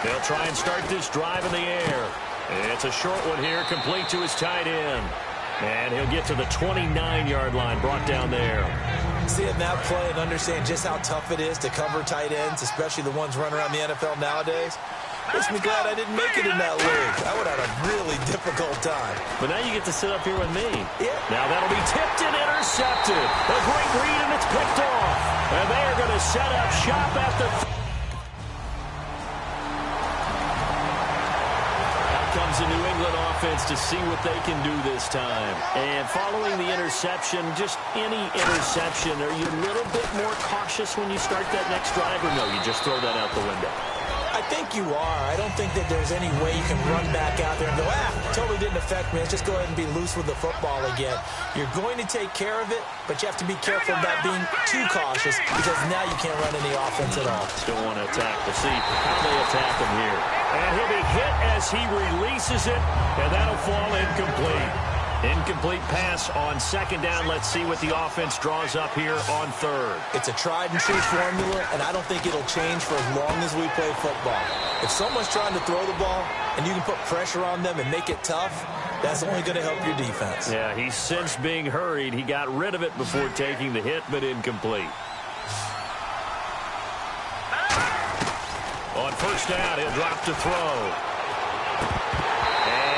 They'll try and start this drive in the air. It's a short one here, complete to his tight end. And he'll get to the 29-yard line, brought down there. Seeing that play and understand just how tough it is to cover tight ends, especially the ones running around the NFL nowadays, makes me glad I didn't make it in that league. I would have had a really difficult time. But now you get to sit up here with me. Yeah. Now that'll be tipped and intercepted. A great read, and it's picked off. And they are going to set up shop at the... comes the New England offense to see what they can do this time. And following the interception, just any interception, are you a little bit more cautious when you start that next drive, or no, you just throw that out the window? I think you are. I don't think that there's any way you can run back out there and go, totally didn't affect me. Let's just go ahead and be loose with the football again. You're going to take care of it, but you have to be careful about being too cautious because now you can't run any offense at all. Still want to attack. We'll see how they attack him here. And he'll be hit as he releases it, and that'll fall incomplete. Incomplete pass on second down. Let's see what the offense draws up here on third. It's a tried-and-true formula, and I don't think it'll change for as long as we play football. If someone's trying to throw the ball and you can put pressure on them and make it tough, that's only going to help your defense. Yeah, he's since being hurried. He got rid of it before taking the hit, but incomplete. On first down, he'll drop to throw.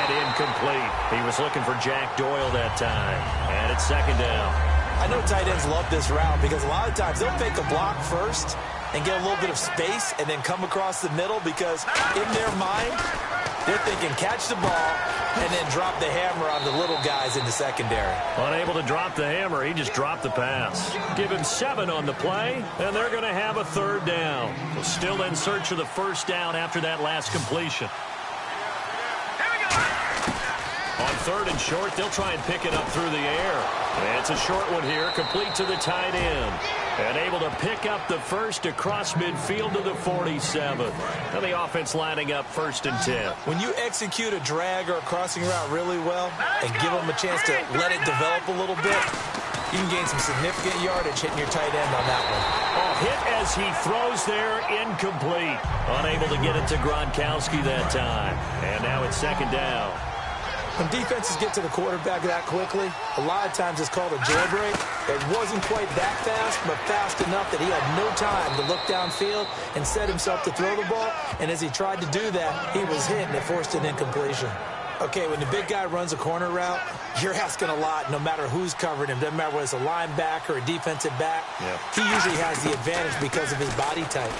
Incomplete. He was looking for Jack Doyle that time. And it's second down. I know tight ends love this route because a lot of times they'll fake a block first and get a little bit of space and then come across the middle because in their mind, they're thinking catch the ball and then drop the hammer on the little guys in the secondary. Unable to drop the hammer, he just dropped the pass. Give him 7 on the play, and they're going to have a third down. Still in search of the first down after that last completion. On third and short, they'll try and pick it up through the air. And it's a short one here, complete to the tight end. And able to pick up the first across midfield to the 47. And the offense lining up first and 10. When you execute a drag or a crossing route really well and give them a chance to let it develop a little bit, you can gain some significant yardage hitting your tight end on that one. Oh, hit as he throws there, incomplete. Unable to get it to Gronkowski that time. And now it's second down. When defenses get to the quarterback that quickly, a lot of times it's called a jailbreak. It wasn't quite that fast, but fast enough that he had no time to look downfield and set himself to throw the ball. And as he tried to do that, he was hit, and it forced an incompletion. Okay, when the big guy runs a corner route, you're asking a lot no matter who's covering him. Doesn't matter whether it's a linebacker or a defensive back. Yep. He usually has the advantage because of his body type.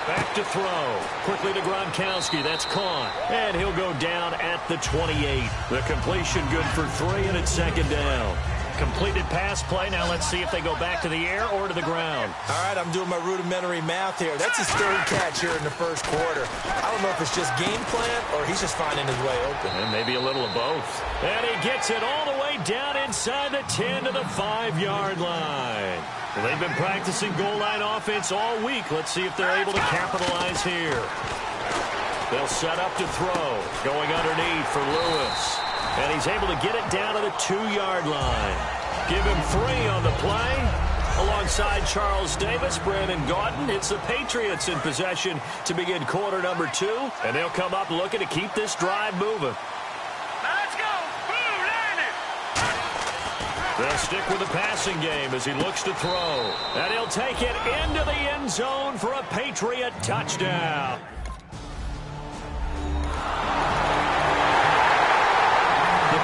Back to throw. Quickly to Gronkowski. That's caught. And he'll go down at the 28. The completion good for 3, and it's second down. Completed pass play. Now let's see if they go back to the air or to the ground. All right, I'm doing my rudimentary math here. That's his third catch here in the first quarter. I don't know if it's just game plan or he's just finding his way open. And maybe a little of both. And he gets it all the way down inside the 10 to the 5-yard line. Well, they've been practicing goal line offense all week. Let's see if they're able to capitalize here. They'll set up to throw. Going underneath for Lewis. And he's able to get it down to the 2-yard line. Give him 3 on the play. Alongside Charles Davis, Brandon Gaudin. It's the Patriots in possession to begin quarter number 2. And they'll come up looking to keep this drive moving. Let's go. They'll stick with the passing game as he looks to throw. And he'll take it into the end zone for a Patriot touchdown.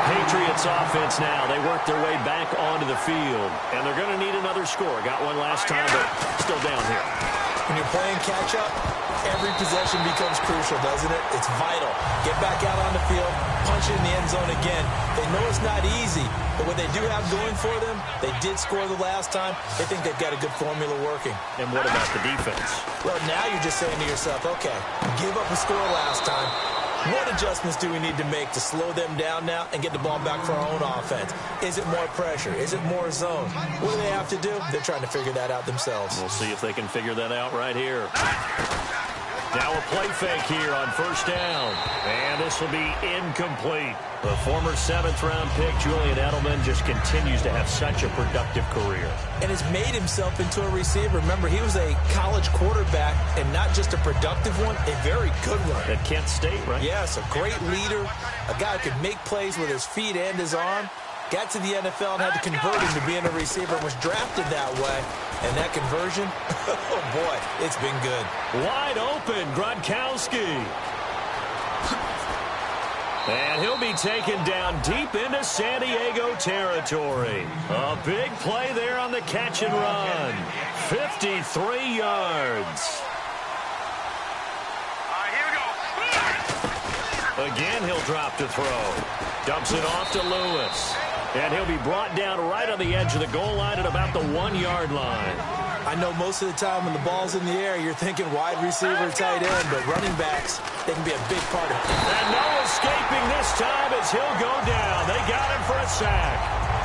Patriots offense now. They work their way back onto the field. And they're going to need another score. Got one last time, but still down here. When you're playing catch-up, every possession becomes crucial, doesn't it? It's vital. Get back out on the field, punch it in the end zone again. They know it's not easy, but what they do have going for them, they did score the last time. They think they've got a good formula working. And what about the defense? Well, now you're just saying to yourself, okay, give up a score last time. What adjustments do we need to make to slow them down now and get the ball back for our own offense? Is it more pressure? Is it more zone? What do they have to do? They're trying to figure that out themselves. We'll see if they can figure that out right here. Now a play fake here on first down. And this will be incomplete. The former 7th-round pick, Julian Edelman, just continues to have such a productive career. And has made himself into a receiver. Remember, he was a college quarterback, and not just a productive one, a very good one. At Kent State, right? Yes, a great leader, a guy who could make plays with his feet and his arm. Got to the NFL and had to convert him to being a receiver and was drafted that way. And that conversion, oh, boy, it's been good. Wide open, Gronkowski. And he'll be taken down deep into San Diego territory. A big play there on the catch and run. 53 yards. Again, he'll drop to throw. Dumps it off to Lewis. And he'll be brought down right on the edge of the goal line at about the 1-yard line. I know most of the time when the ball's in the air, you're thinking wide receiver, tight end, but running backs, they can be a big part of it. And no escaping this time as he'll go down. They got him for a sack.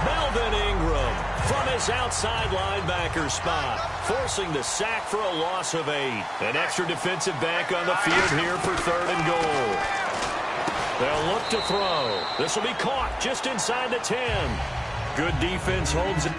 Melvin Ingram from his outside linebacker spot, forcing the sack for a loss of 8. An extra defensive back on the field here for 3rd and goal. They'll look to throw. This will be caught just inside the 10. Good defense holds it.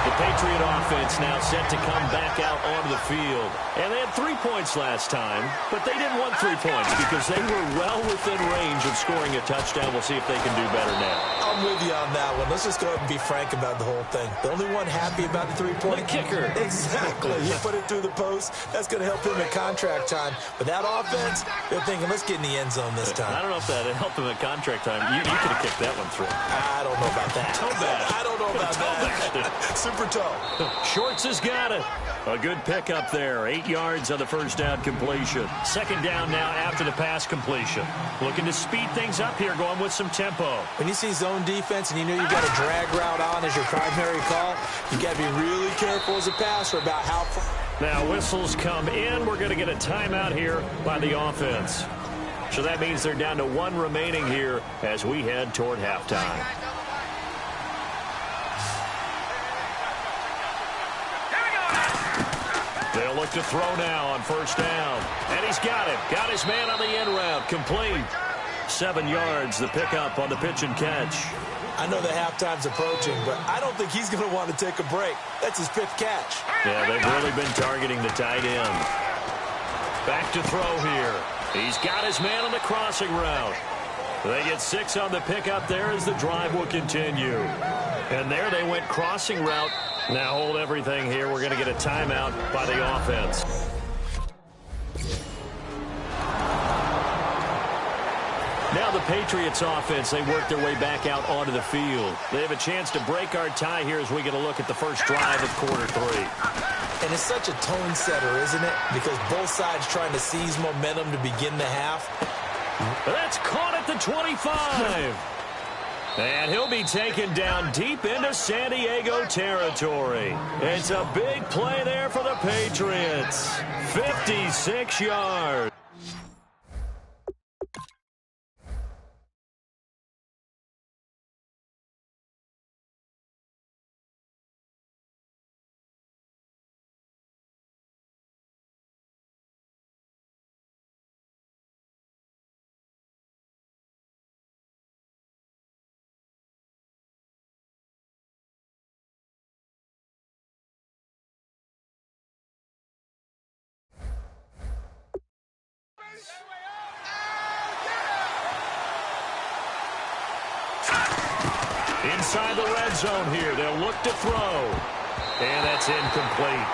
The Patriot offense now set to come back out onto the field. And they had 3 points last time, but they didn't want 3 points because they were well within range of scoring a touchdown. We'll see if they can do better now. I'm with you on that one. Let's just go ahead and be frank about the whole thing. The only one happy about the 3-point kicker. Exactly. He put it through the post. That's going to help him at contract time. But that offense, they're thinking, let's get in the end zone this time. I don't know if that helped him at contract time. You could have kicked that one through. I don't know about that. Toe bad. I don't know about that. Super toe. Shorts has got it. A good pickup there. 8 yards on the first down completion. 2nd down now after the pass completion. Looking to speed things up here, going with some tempo. When you see zone defense and you know you've got a drag route on as your primary call, you got to be really careful as a passer about how far. Now whistles come in. We're going to get a timeout here by the offense. So that means they're down to 1 remaining here as we head toward halftime. They'll look to throw now on first down. And he's got it. Got his man on the end route. Complete. 7 yards, the pickup on the pitch and catch. I know the halftime's approaching, but I don't think he's going to want to take a break. That's his 5th catch. Yeah, they've really been targeting the tight end. Back to throw here. He's got his man on the crossing route. They get 6 on the pickup there as the drive will continue. And there they went crossing route. Now hold everything here. We're going to get a timeout by the offense. Now the Patriots offense, they work their way back out onto the field. They have a chance to break our tie here as we get a look at the first drive of quarter 3. And it's such a tone setter, isn't it? Because both sides trying to seize momentum to begin the half. That's caught at the 25. And he'll be taken down deep into San Diego territory. It's a big play there for the Patriots. 56 yards. Inside the red zone here. They'll look to throw. And that's incomplete.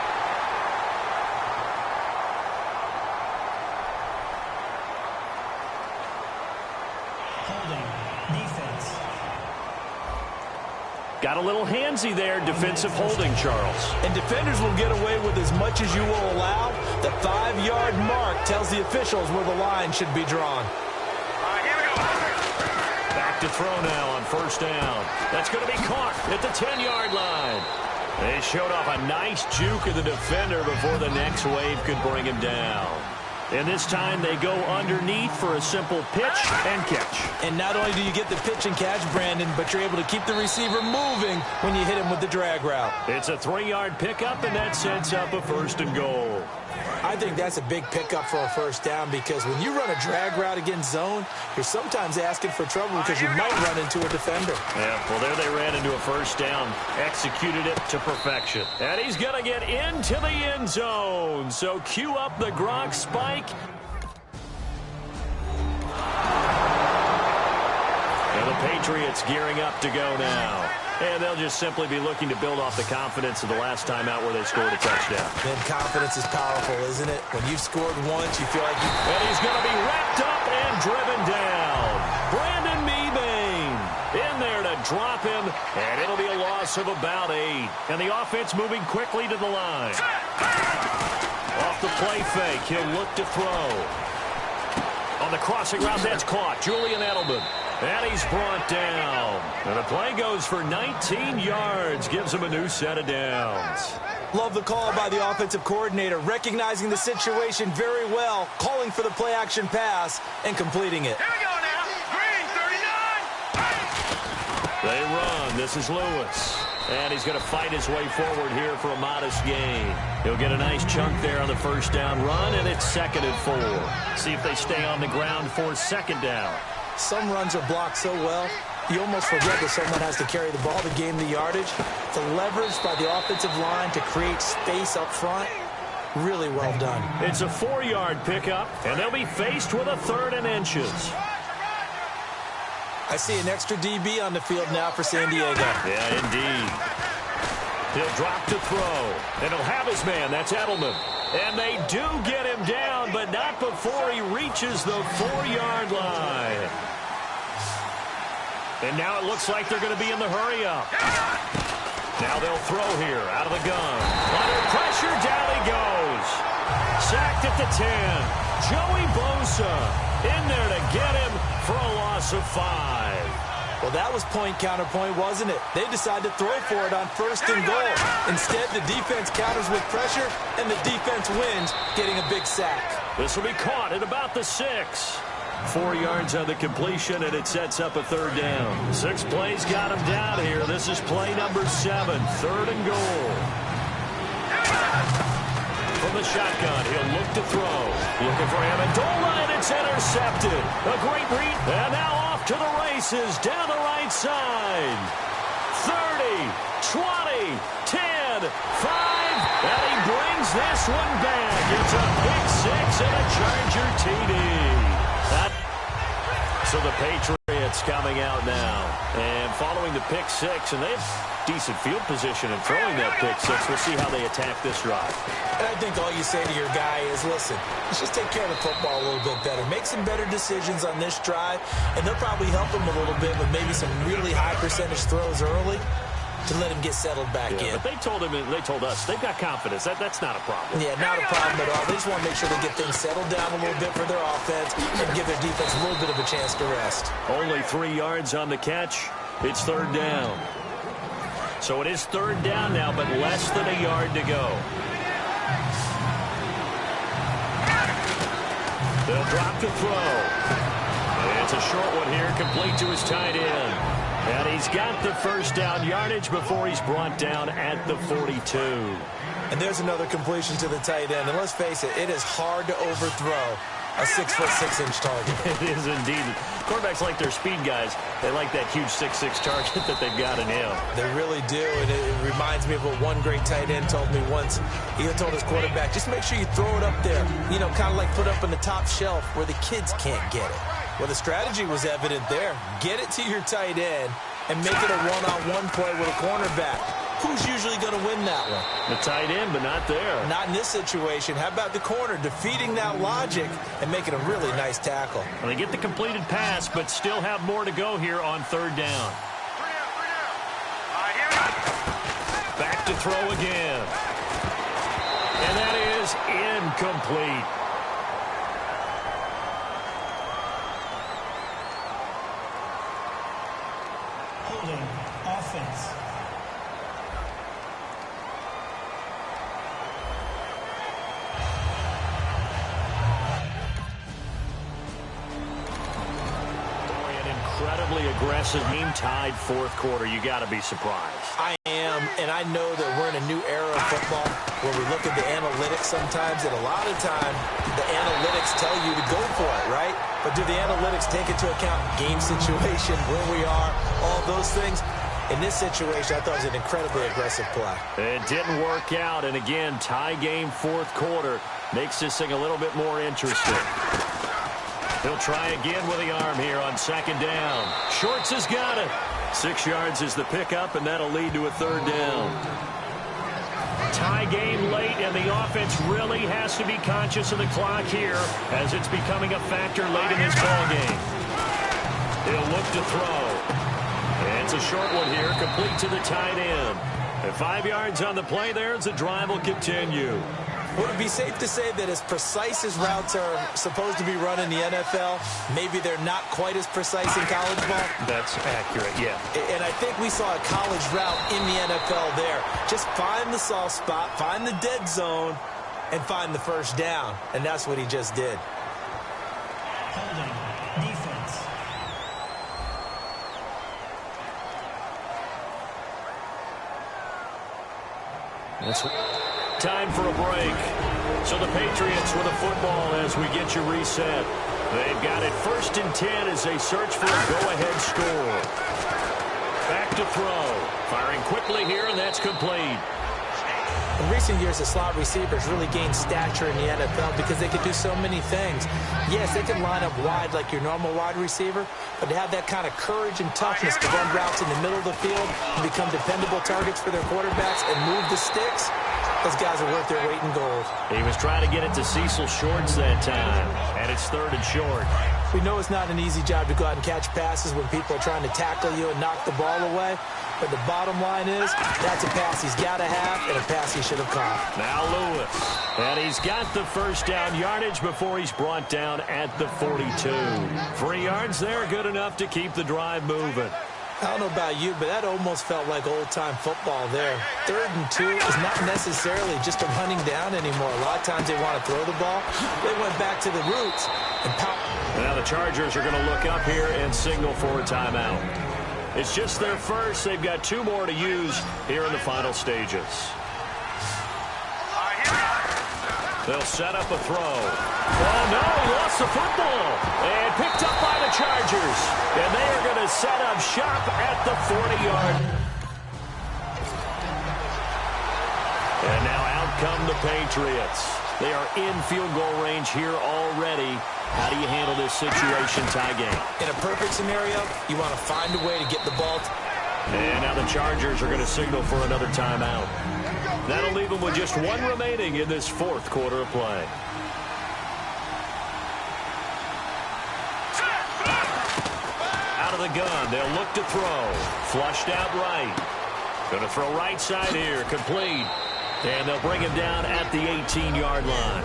Holding. Defense. Got a little handsy there. Defensive holding, Charles. And defenders will get away with as much as you will allow. The 5-yard mark tells the officials where the line should be drawn. Back to throw now on first down. That's going to be caught at the 10-yard line. They showed off a nice juke of the defender before the next wave could bring him down. And this time they go underneath for a simple pitch and catch. And not only do you get the pitch and catch, Brandon, but you're able to keep the receiver moving when you hit him with the drag route. It's a 3-yard pickup, and that sets up a 1st and goal. I think that's a big pickup for a 1st down because when you run a drag route against zone, you're sometimes asking for trouble because you might run into a defender. Yeah, well, there they ran into a 1st down, executed it to perfection. And he's going to get into the end zone. So cue up the Gronk spike. And the Patriots gearing up to go now. And they'll just simply be looking to build off the confidence of the last time out where they scored a touchdown. Man, confidence is powerful, isn't it? When you've scored once, you feel like you... And he's going to be wrapped up and driven down. Brandon Mebane in there to drop him, and it'll be a loss of about 8. And the offense moving quickly to the line. Off the play fake, he'll look to throw. On the crossing route, that's caught. Julian Edelman. And he's brought down. And the play goes for 19 yards. Gives him a new set of downs. Love the call by the offensive coordinator, recognizing the situation very well, calling for the play-action pass, and completing it. Here we go now. Green, 39. They run. This is Lewis. And he's going to fight his way forward here for a modest gain. He'll get a nice chunk there on the 1st down run, and it's 2nd and 4. See if they stay on the ground for 2nd down. Some runs are blocked so well, you almost forget that someone has to carry the ball to gain the yardage. The leverage by the offensive line to create space up front, really well done. It's a 4-yard pickup, and they'll be faced with a 3rd and inches. I see an extra DB on the field now for San Diego. Yeah, indeed. He'll drop to throw, and he'll have his man. That's Edelman. And they do get him down, but not before he reaches the 4-yard line. And now it looks like they're going to be in the hurry-up. Now they'll throw here out of the gun. Under pressure, down he goes. Sacked at the 10. Joey Bosa in there to get him for a loss of 5. Well, that was point-counterpoint, wasn't it? They decided to throw for it on 1st and goal. Instead, the defense counters with pressure, and the defense wins, getting a big sack. This will be caught at about the 6. 4 yards on the completion, and it sets up a 3rd down. 6 plays got him down here. This is play number 7, 3rd and goal. From the shotgun, he'll look to throw. Looking for Amendola, and it's intercepted. A great read, and now off to the races down the right side. 30, 20, 10, 5, and he brings this one back. It's a big 6 and a Charger TD. So the Patriots coming out now, and following the pick 6, and they have decent field position in throwing that pick 6. We'll see how they attack this drive. And I think all you say to your guy is, listen, let's just take care of the football a little bit better. Make some better decisions on this drive, and they'll probably help him a little bit with maybe some really high percentage throws early to let him get settled back in. But they told us they've got confidence. That's not a problem. Yeah, not a problem at all. They just want to make sure they get things settled down a little bit for their offense and give their defense a little bit of a chance to rest. Only 3 yards on the catch. It's 3rd down. So it is 3rd down now, but less than a yard to go. They'll drop to throw. And it's a short one here, complete to his tight end. And he's got the 1st down yardage before he's brought down at the 42. And there's another completion to the tight end. And let's face it, it is hard to overthrow a 6'6" target. It is indeed. Quarterbacks like their speed guys. They like that huge 6'6" target that they've got in him. They really do. And it reminds me of what one great tight end told me once. He told his quarterback, just make sure you throw it up there. You know, kind of like put it up on the top shelf where the kids can't get it. Well, the strategy was evident there. Get it to your tight end and make it a one-on-one play with a cornerback. Who's usually going to win that one? The tight end, but not there. Not in this situation. How about the corner defeating that logic and making a really nice tackle? Well, they get the completed pass, but still have more to go here on 3rd down. Back to throw again. And that is incomplete. Holding offense. aggressive team tied fourth quarter. You got to be surprised. I am, and I know that we're in a new era of football where we look at the analytics sometimes, and a lot of time the analytics tell you to go for it, right? But do the analytics take into account game situation, where we are, all those things? In this situation, I thought it was an incredibly aggressive play. It didn't work out, and again, tie game fourth quarter makes this thing a little bit more interesting. He'll try again with the arm here on second down. Shorts has got it. 6 yards is the pickup, and that'll lead to a third down. Tie game late, and the offense really has to be conscious of the clock here as it's becoming a factor late in this ball game. He'll look to throw. And it's a short one here, complete to the tight end. And 5 yards on the play there as the drive will continue. Would it be safe to say that as precise as routes are supposed to be run in the NFL, maybe they're not quite as precise in college ball? That's accurate, yeah. And I think we saw a college route in the NFL there. Just find the soft spot, find the dead zone, and find the first down. And that's what he just did. Holding. Defense. That's time for a break. So the Patriots with a football as we get you reset. They've got it 1st and 10 as they search for a go-ahead score. Back to throw. Firing quickly here, and that's complete. In recent years, the slot receivers really gained stature in the NFL because they could do so many things. Yes, they can line up wide like your normal wide receiver, but to have that kind of courage and toughness to run routes in the middle of the field and become dependable targets for their quarterbacks and move the sticks, those guys are worth their weight in gold. He was trying to get it to Cecil Shorts that time, and it's 3rd and short. We know it's not an easy job to go out and catch passes when people are trying to tackle you and knock the ball away. But the bottom line is, that's a pass he's got to have and a pass he should have caught. Now Lewis. And he's got the first down yardage before he's brought down at the 42. 3 yards there, good enough to keep the drive moving. I don't know about you, but that almost felt like old-time football there. 3rd and 2 is not necessarily just a running down anymore. A lot of times they want to throw the ball. They went back to the roots and power. Now the Chargers are going to look up here and signal for a timeout. It's just their first. They've got 2 more to use here in the final stages. They'll set up a throw. Oh, no, he lost the football. And picked up by the Chargers. And they are going to set up shop at the 40-yard. And now out come the Patriots. They are in field goal range here already. How do you handle this situation, tie game? In a perfect scenario, you want to find a way to get the ball. And now the Chargers are going to signal for another timeout. That'll leave them with just 1 remaining in this 4th quarter of play. Out of the gun, they'll look to throw. Flushed out right. Going to throw right side here, complete. And they'll bring him down at the 18-yard line.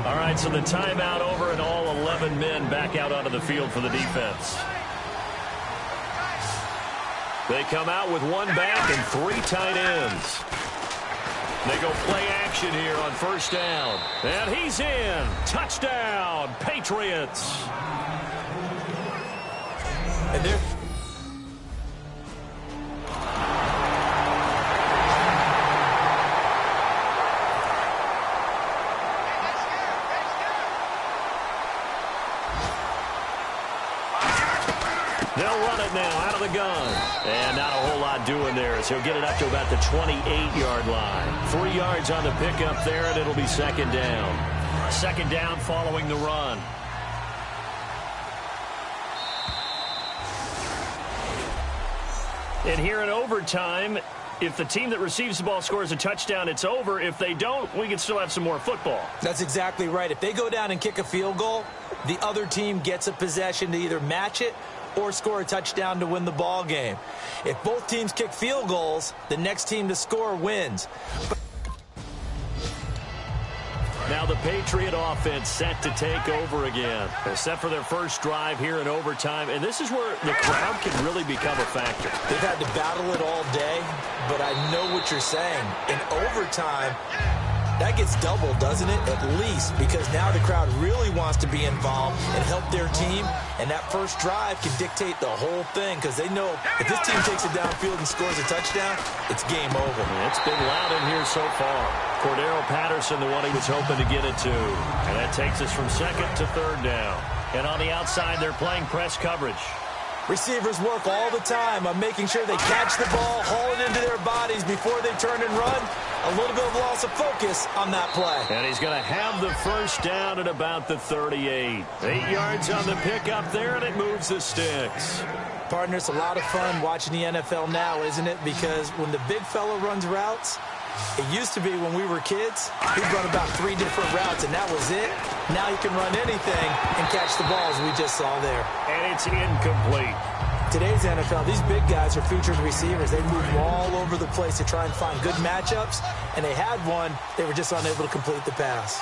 All right, so the timeout over and all 11 men back out onto the field for the defense. They come out with 1 back and 3 tight ends. They go play action here on 1st down. And he's in. Touchdown, Patriots. And they're... They'll run it now out of the gun. And not a whole lot doing there as he'll get it up to about the 28-yard line. 3 yards on the pickup there, and it'll be 2nd down. 2nd down following the run. And here in overtime, if the team that receives the ball scores a touchdown, it's over. If they don't, we can still have some more football. That's exactly right. If they go down and kick a field goal, the other team gets a possession to either match it or score a touchdown to win the ball game. If both teams kick field goals, the next team to score wins. Now the Patriot offense set to take over again. They're set for their first drive here in overtime, and this is where the crowd can really become a factor. They've had to battle it all day, but I know what you're saying. In overtime, That gets doubled, doesn't it? At least, because now the crowd really wants to be involved and help their team, and that first drive can dictate the whole thing because they know if this team takes it downfield and scores a touchdown, it's game over. It's been loud in here so far. Cordero Patterson, the one he was hoping to get it to. And that takes us from second to third down. And on the outside, they're playing press coverage. Receivers work all the time on making sure they catch the ball, haul it into their bodies before they turn and run. A little bit of loss of focus on that play. And he's going to have the first down at about the 38. 8 yards on the pickup there, and it moves the sticks. Partner, it's a lot of fun watching the NFL now, isn't it? Because when the big fella runs routes, it used to be when we were kids, he'd run about 3 different routes, and that was it. Now he can run anything and catch the balls we just saw there. And it's incomplete. Today's NFL, these big guys are featured receivers. They move all over the place to try and find good matchups, and they had one. They were just unable to complete the pass.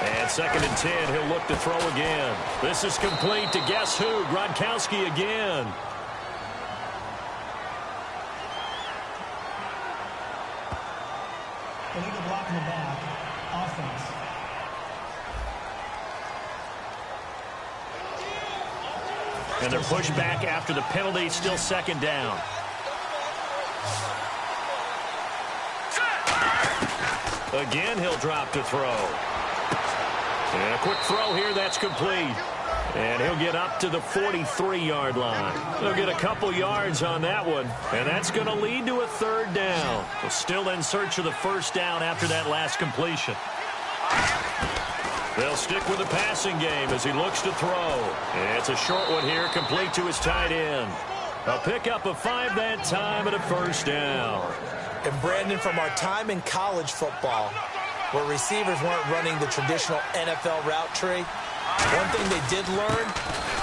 And second and 10, he'll look to throw again. This is complete to guess who? Gronkowski again. Illegal block in the back. Offense. And they're pushed back after the penalty. Still second down. Again, he'll drop to throw. And a quick throw here. That's complete. And he'll get up to the 43-yard line. He'll get a couple yards on that one. And that's going to lead to a third down. We're still in search of the first down after that last completion. They'll stick with the passing game as he looks to throw. It's a short one here, complete to his tight end. A pickup of 5 that time and a first down. And Brandon, from our time in college football, where receivers weren't running the traditional NFL route tree, one thing they did learn,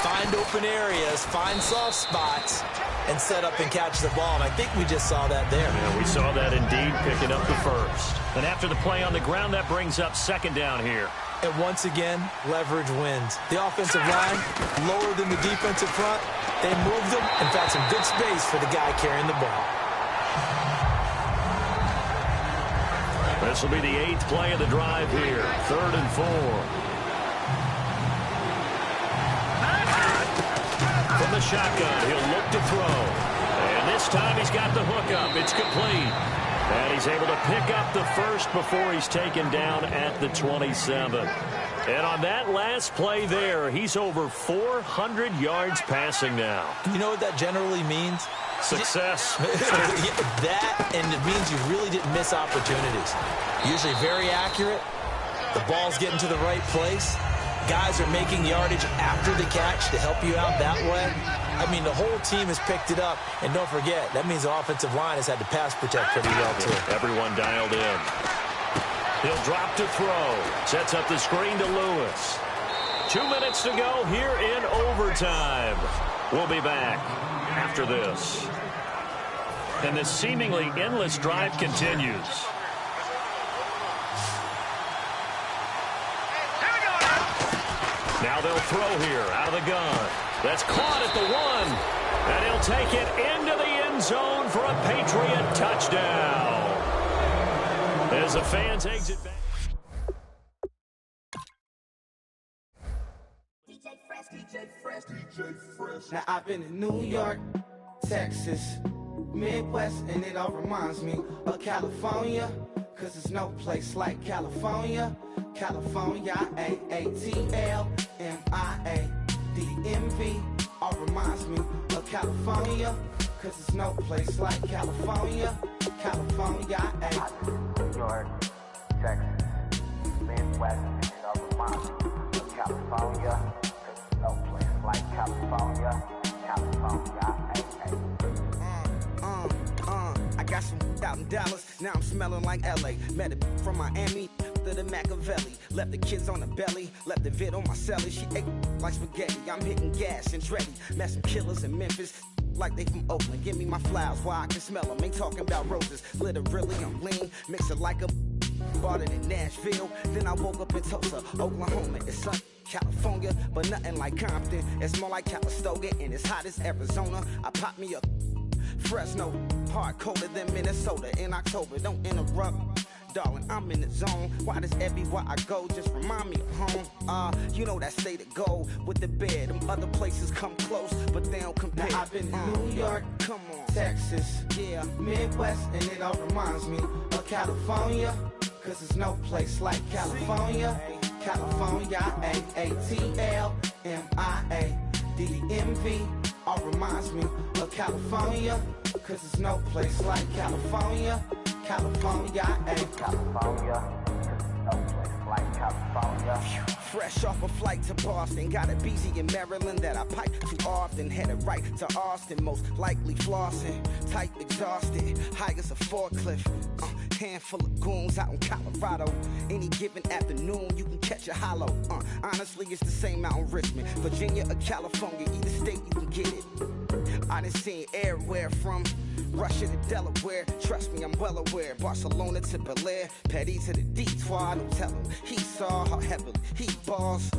find open areas, find soft spots, and set up and catch the ball. And I think we just saw that there. Yeah, we saw that indeed, picking up the first. And after the play on the ground, that brings up second down here. And once again, leverage wins. The offensive line, lower than the defensive front. They moved them and found some good space for the guy carrying the ball. This will be the 8th play of the drive here. 3rd and 4. From the shotgun, he'll look to throw. And this time he's got the hook up. It's complete. And he's able to pick up the first before he's taken down at the 27. And on that last play there, he's over 400 yards passing now. You know what that generally means? Success. That, and it means you really didn't miss opportunities. Usually very accurate. The ball's getting to the right place. Guys are making yardage after the catch to help you out that way. I mean, the whole team has picked it up. And don't forget, that means the offensive line has had to pass protect pretty well, too. Everyone dialed in. He'll drop to throw. Sets up the screen to Lewis. 2 minutes to go here in overtime. We'll be back after this. And this seemingly endless drive continues. Now they'll throw here out of the gun. That's caught at the 1. And he'll take it into the end zone for a Patriot touchdown. As the fans exit back. Now I've been in New York, Texas, Midwest, and it all reminds me of California, cause there's no place like California. California, A-A-T-L-M-I-A-D-M-V, all reminds me of California, cause there's no place like California. California, New York, Texas, Midwest, and it all reminds me of California, cause there's no place like California. California, I got some out in Dallas, now I'm smelling like LA. Met it from Miami to the Machiavelli. Left the kids on the belly, left the vid on my celly. She ate like spaghetti, I'm hitting gas and Dreddy. Met some killers in Memphis, like they from Oakland. Give me my flowers while I can smell them. Ain't talking about roses, literally I'm lean. Mix it like a bought it in Nashville. Then I woke up in Tulsa, Oklahoma. It's sun, California, but nothing like Compton. It's more like Calistoga, and it's hot as Arizona. I pop me up Fresno, hard colder than Minnesota in October. Don't interrupt. darling, I'm in the zone. Why does everywhere I go just remind me of home? You know that say to go with the bed. Them other places come close, but they don't compare. Now I've been to New York, come on, Texas, yeah, Midwest, and it all reminds me of California. Cause there's no place like California. California, A-A-T-L-M-I-A-D-E-M-V. All reminds me of California. Cause there's no place like California. California, California, no place like California. fresh off a flight to Boston. Got a BZ in Maryland that I pipe too often. Headed right to Austin, most likely flossing. Tight, exhausted, high as a forklift. Handful of goons out in Colorado. Any given afternoon, you can catch a hollow. Honestly, it's the same out in Richmond, Virginia or California. Either state, you can get it. I done seen everywhere from Russia to Delaware. Trust me, I'm well aware. Barcelona to Bel Air, Petty to the Detroit. Don't tell him he saw how heavily he balls.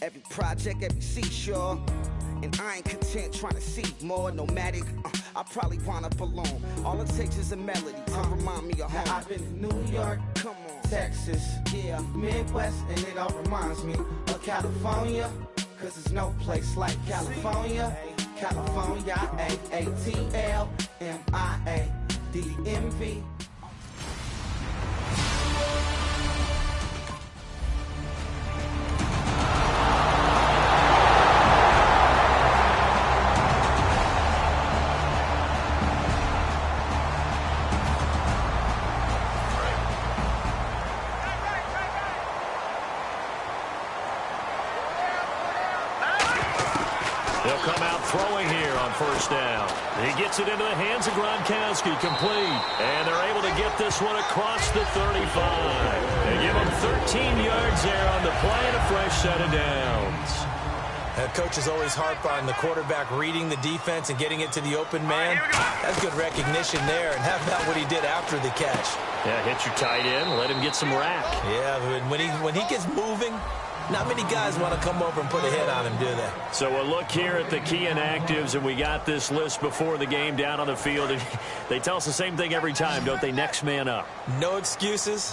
Every project, every seashore. And I ain't content trying to see more nomadic. I probably wind up alone. All it takes is a melody to remind me of home. Now I've been to New York, Come on, Texas, yeah, Midwest, and it all reminds me of California. Cause there's no place like California. California, A-A-T-L-M-I-A-D-E-M-V. They'll come out throwing here on first down. He gets it into the hands of Gronkowski, complete. And they're able to get this one across the 35. They give him 13 yards there on the play and a fresh set of downs. Coaches always harp on the quarterback reading the defense and getting it to the open man. That's good recognition there. And how about what he did after the catch? Yeah, hit your tight end, let him get some rack. Yeah, when he gets moving, not many guys want to come over and put a hit on him, do they? So a look here at the key inactives, and we got this list before the game down on the field. And they tell us the same thing every time, don't they? Next man up. No excuses.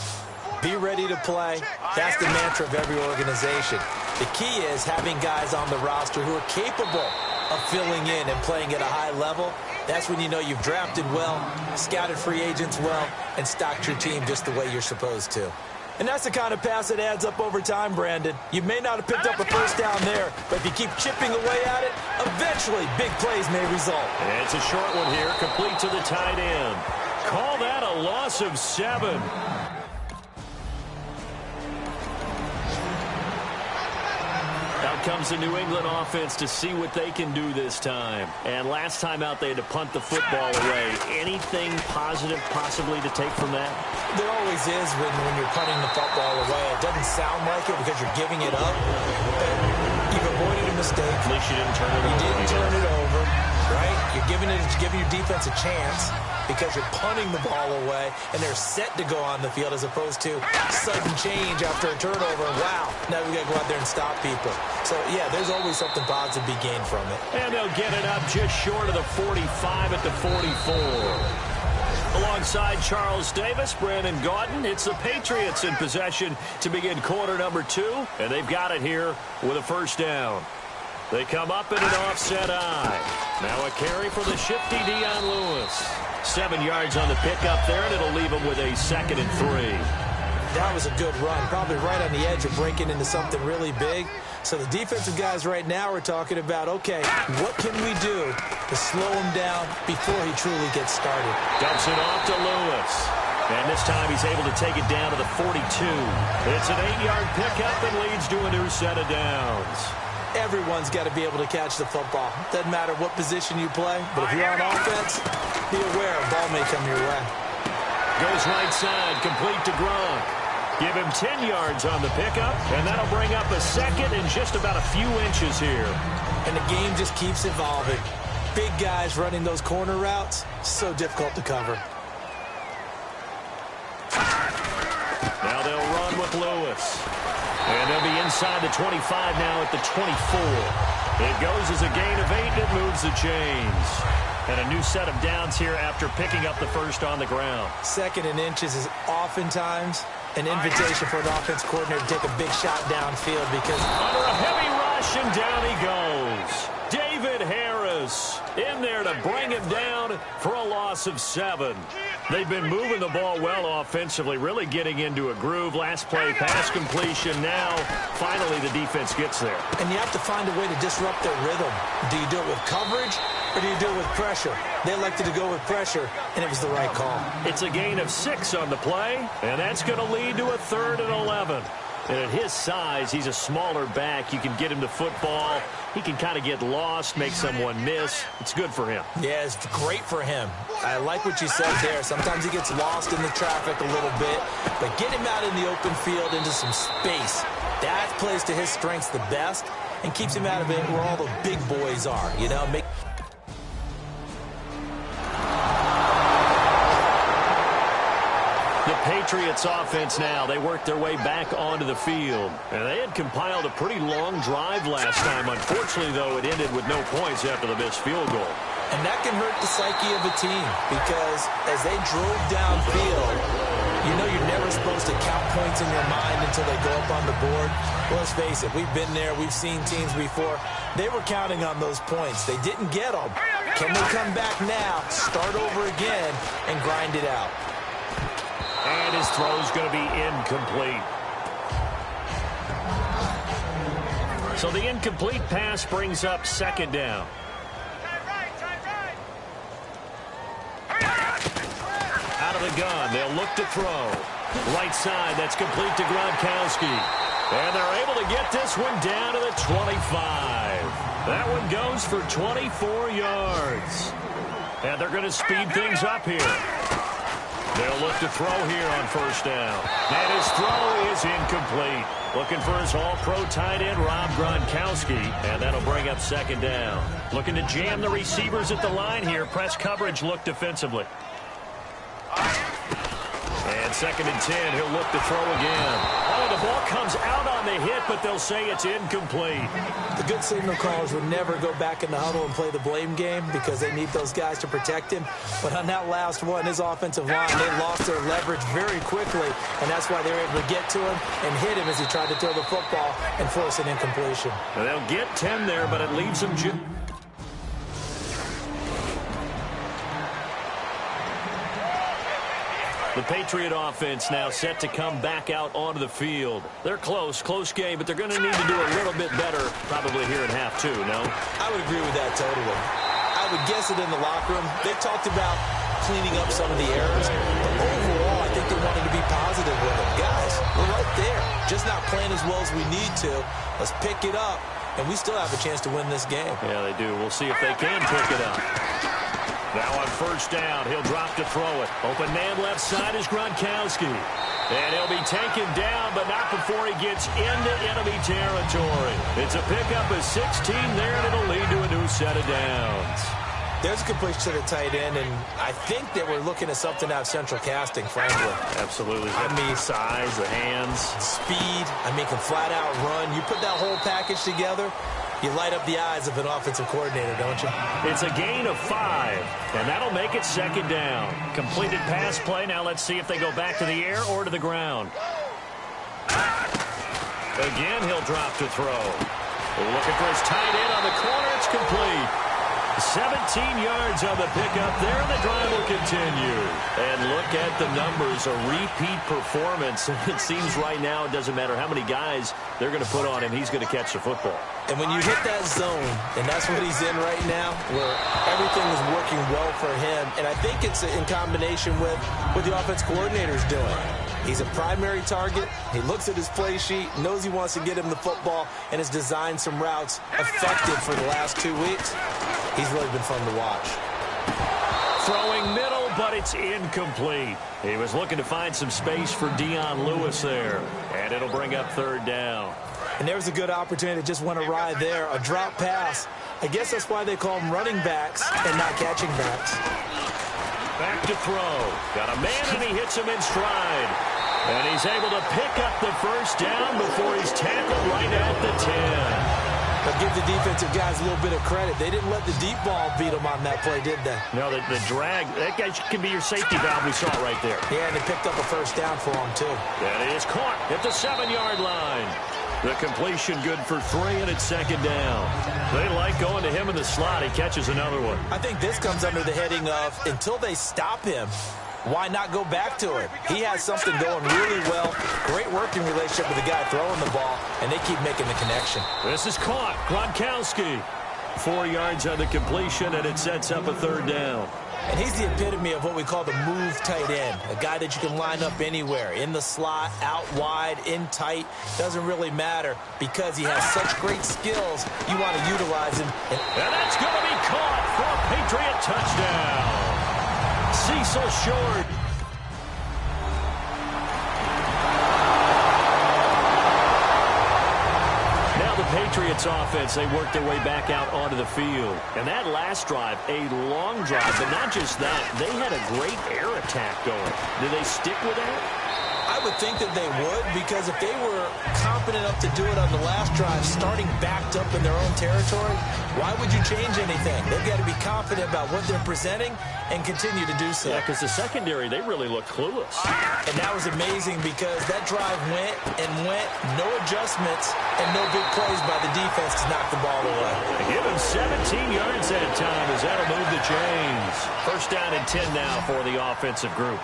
Be ready to play. That's the mantra of every organization. The key is having guys on the roster who are capable of filling in and playing at a high level. That's when you know you've drafted well, scouted free agents well, and stocked your team just the way you're supposed to. And that's the kind of pass that adds up over time, Brandon. You may not have picked up a first down there, but if you keep chipping away at it, eventually big plays may result. And it's a short one here, complete to the tight end. Call that a loss of 7. Out comes the New England offense to see what they can do this time. And last time out, they had to punt the football away. Anything positive possibly to take from that? There always is when you're punting the football away. It doesn't sound like it because you're giving it up. But you've avoided a mistake. At least you didn't turn it over. You didn't turn it over, right? You're giving your defense a chance because you're punting the ball away, and they're set to go on the field as opposed to sudden change after a turnover. Wow, now we got to go out there and stop people. So, yeah, there's always something positive to be gained from it. And they'll get it up just short of the 45 at the 44. Alongside Charles Davis, Brandon Gaudin, it's the Patriots in possession to begin quarter number 2, and they've got it here with a first down. They come up in an offset eye. Now a carry for the shifty Dion Lewis. 7 yards on the pickup there, and it'll leave him with a 2nd and 3. That was a good run, probably right on the edge of breaking into something really big. So the defensive guys right now are talking about, okay, what can we do to slow him down before he truly gets started? Dumps it off to Lewis. And this time he's able to take it down to the 42. It's an 8-yard pickup and leads to a new set of downs. Everyone's got to be able to catch the football. Doesn't matter what position you play, but if you're on offense, be aware a ball may come your way. Goes right side, complete to Gronk. Give him 10 yards on the pickup, and that'll bring up a 2nd and just about a few inches here. And the game just keeps evolving. Big guys running those corner routes, so difficult to cover. Now they'll run with Lewis. And they'll be inside the 25 now at the 24. It goes as a gain of 8, and it moves the chains. And a new set of downs here after picking up the first on the ground. 2nd and inches is oftentimes an invitation for an offense coordinator to take a big shot downfield because under a heavy rush, and down he goes. David Harris in there to bring him down for a loss of 7. They've been moving the ball well offensively, really getting into a groove. Last play, pass completion. Now, finally, the defense gets there. And you have to find a way to disrupt their rhythm. Do you do it with coverage or do you do it with pressure? They elected to go with pressure, and it was the right call. It's a gain of 6 on the play, and that's going to lead to a 3rd and 11. And at his size, he's a smaller back. You can get him the football. He can kind of get lost, make someone miss. It's good for him. Yeah, it's great for him. I like what you said there. Sometimes he gets lost in the traffic a little bit, but get him out in the open field into some space. That plays to his strengths the best and keeps him out of it where all the big boys are, you know. The Patriots offense now, they work their way back onto the field. And they had compiled a pretty long drive last time. Unfortunately, though, it ended with no points after the missed field goal. And that can hurt the psyche of a team because as they drove downfield, you know you're never supposed to count points in your mind until they go up on the board. Well, let's face it, we've been there. We've seen teams before. They were counting on those points. They didn't get them. Can they come back now, start over again, and grind it out? And his throw's going to be incomplete. So the incomplete pass brings up 2nd down. Out of the gun, they'll look to throw. Right side, that's complete to Gronkowski. And they're able to get this one down to the 25. That one goes for 24 yards. And they're going to speed things up here. They'll look to throw here on 1st down. And his throw is incomplete. Looking for his all-pro tight end, Rob Gronkowski. And that'll bring up 2nd down. Looking to jam the receivers at the line here. Press coverage look defensively. And 2nd and 10, he'll look to throw again. Oh, the ball comes out on the hit, but they'll say it's incomplete. The good signal callers would never go back in the huddle and play the blame game because they need those guys to protect him. But on that last one, his offensive line, they lost their leverage very quickly, and that's why they were able to get to him and hit him as he tried to throw the football and force an incompletion. Well, they'll get 10 there, but it leaves them... The Patriot offense now set to come back out onto the field. They're close game, but they're going to need to do a little bit better probably here in half 2, no? I would agree with that totally. I would guess it in the locker room. They talked about cleaning up some of the errors, but overall, I think they wanted to be positive with them. Guys, we're right there. Just not playing as well as we need to. Let's pick it up, and we still have a chance to win this game. Yeah, they do. We'll see if they can pick it up. Now on 1st down, he'll drop to throw it. Open man left side is Gronkowski. And he'll be taken down, but not before he gets into enemy territory. It's a pickup of 16 there, and it'll lead to a new set of downs. There's a completion to the tight end, and I think that we're looking at something out of central casting, frankly. Absolutely. I mean, size, the hands. Speed, can flat out run. You put that whole package together, you light up the eyes of an offensive coordinator, don't you? It's a gain of 5, and that'll make it 2nd down. Completed pass play. Now let's see if they go back to the air or to the ground. Again, he'll drop to throw. Looking for his tight end on the corner. It's complete. 17 yards on the pickup there, and the drive will continue. And look at the numbers, a repeat performance. It seems right now it doesn't matter how many guys they're going to put on him, he's going to catch the football. And when you hit that zone, and that's what he's in right now, where everything is working well for him, and I think it's in combination with what the offense coordinator's doing. He's a primary target. He looks at his play sheet, knows he wants to get him the football, and has designed some routes effective for the last 2 weeks. He's really been fun to watch. Throwing middle, but it's incomplete. He was looking to find some space for Dion Lewis there, and it'll bring up 3rd down. And there was a good opportunity to just went awry there, a drop pass. I guess that's why they call them running backs and not catching backs. Back to throw. Got a man, and he hits him in stride. And he's able to pick up the 1st down before he's tackled right at the 10. But give the defensive guys a little bit of credit. They didn't let the deep ball beat them on that play, did they? No, the drag, that guy can be your safety valve. We saw it right there. Yeah, and they picked up a first down for him, too. That is caught at the 7-yard line. The completion good for 3, and it's second down. They like going to him in the slot. He catches another one. I think this comes under the heading of until they stop him, why not go back to it? He has something going really well. Great working relationship with the guy throwing the ball, and they keep making the connection. This is caught. Gronkowski. 4 yards on the completion, and it sets up a third down. And he's the epitome of what we call the move tight end, a guy that you can line up anywhere, in the slot, out wide, in tight. Doesn't really matter because he has such great skills. You want to utilize him. And that's going to be caught for a Patriot touchdown. Cecil Short. Now the Patriots offense, they work their way back out onto the field. And that last drive, a long drive, but not just that. They had a great air attack going. Do they stick with that? I would think that they would, because if they were confident enough to do it on the last drive, starting backed up in their own territory, why would you change anything? They've got to be confident about what they're presenting and continue to do so. Yeah, because the secondary, they really look clueless. And that was amazing because that drive went and went, no adjustments, and no big plays by the defense to knock the ball away. They give him 17 yards that time as that'll move the chains. First down and 10 now for the offensive group.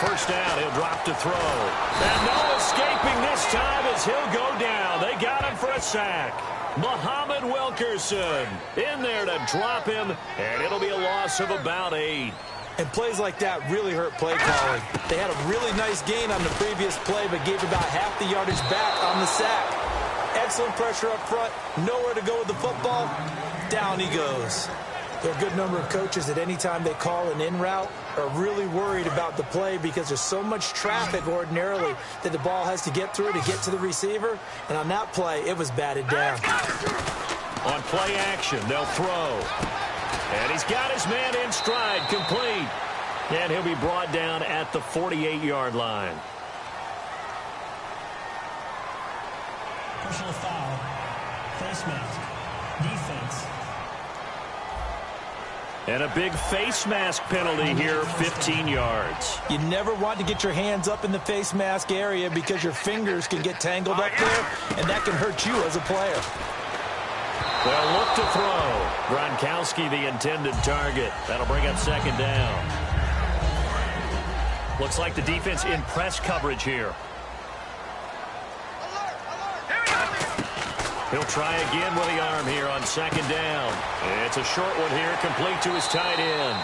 First down, he'll drop to throw. And no escaping this time as he'll go down. They got him for a sack. Muhammad Wilkerson in there to drop him, and it'll be a loss of about 8. And plays like that really hurt play calling. They had a really nice gain on the previous play, but gave about half the yardage back on the sack. Excellent pressure up front, nowhere to go with the football. Down he goes. There are a good number of coaches that any time they call an in route are really worried about the play because there's so much traffic ordinarily that the ball has to get through to get to the receiver. And on that play, it was batted down. On play action, they'll throw. And he's got his man in stride, complete. And he'll be brought down at the 48-yard line. Personal foul. Face mask. Defense. And a big face mask penalty here, 15 yards. You never want to get your hands up in the face mask area because your fingers can get tangled up there, and that can hurt you as a player. They'll look to throw. Gronkowski, the intended target. That'll bring up second down. Looks like the defense in press coverage here. He'll try again with the arm here on second down. It's a short one here, complete to his tight end.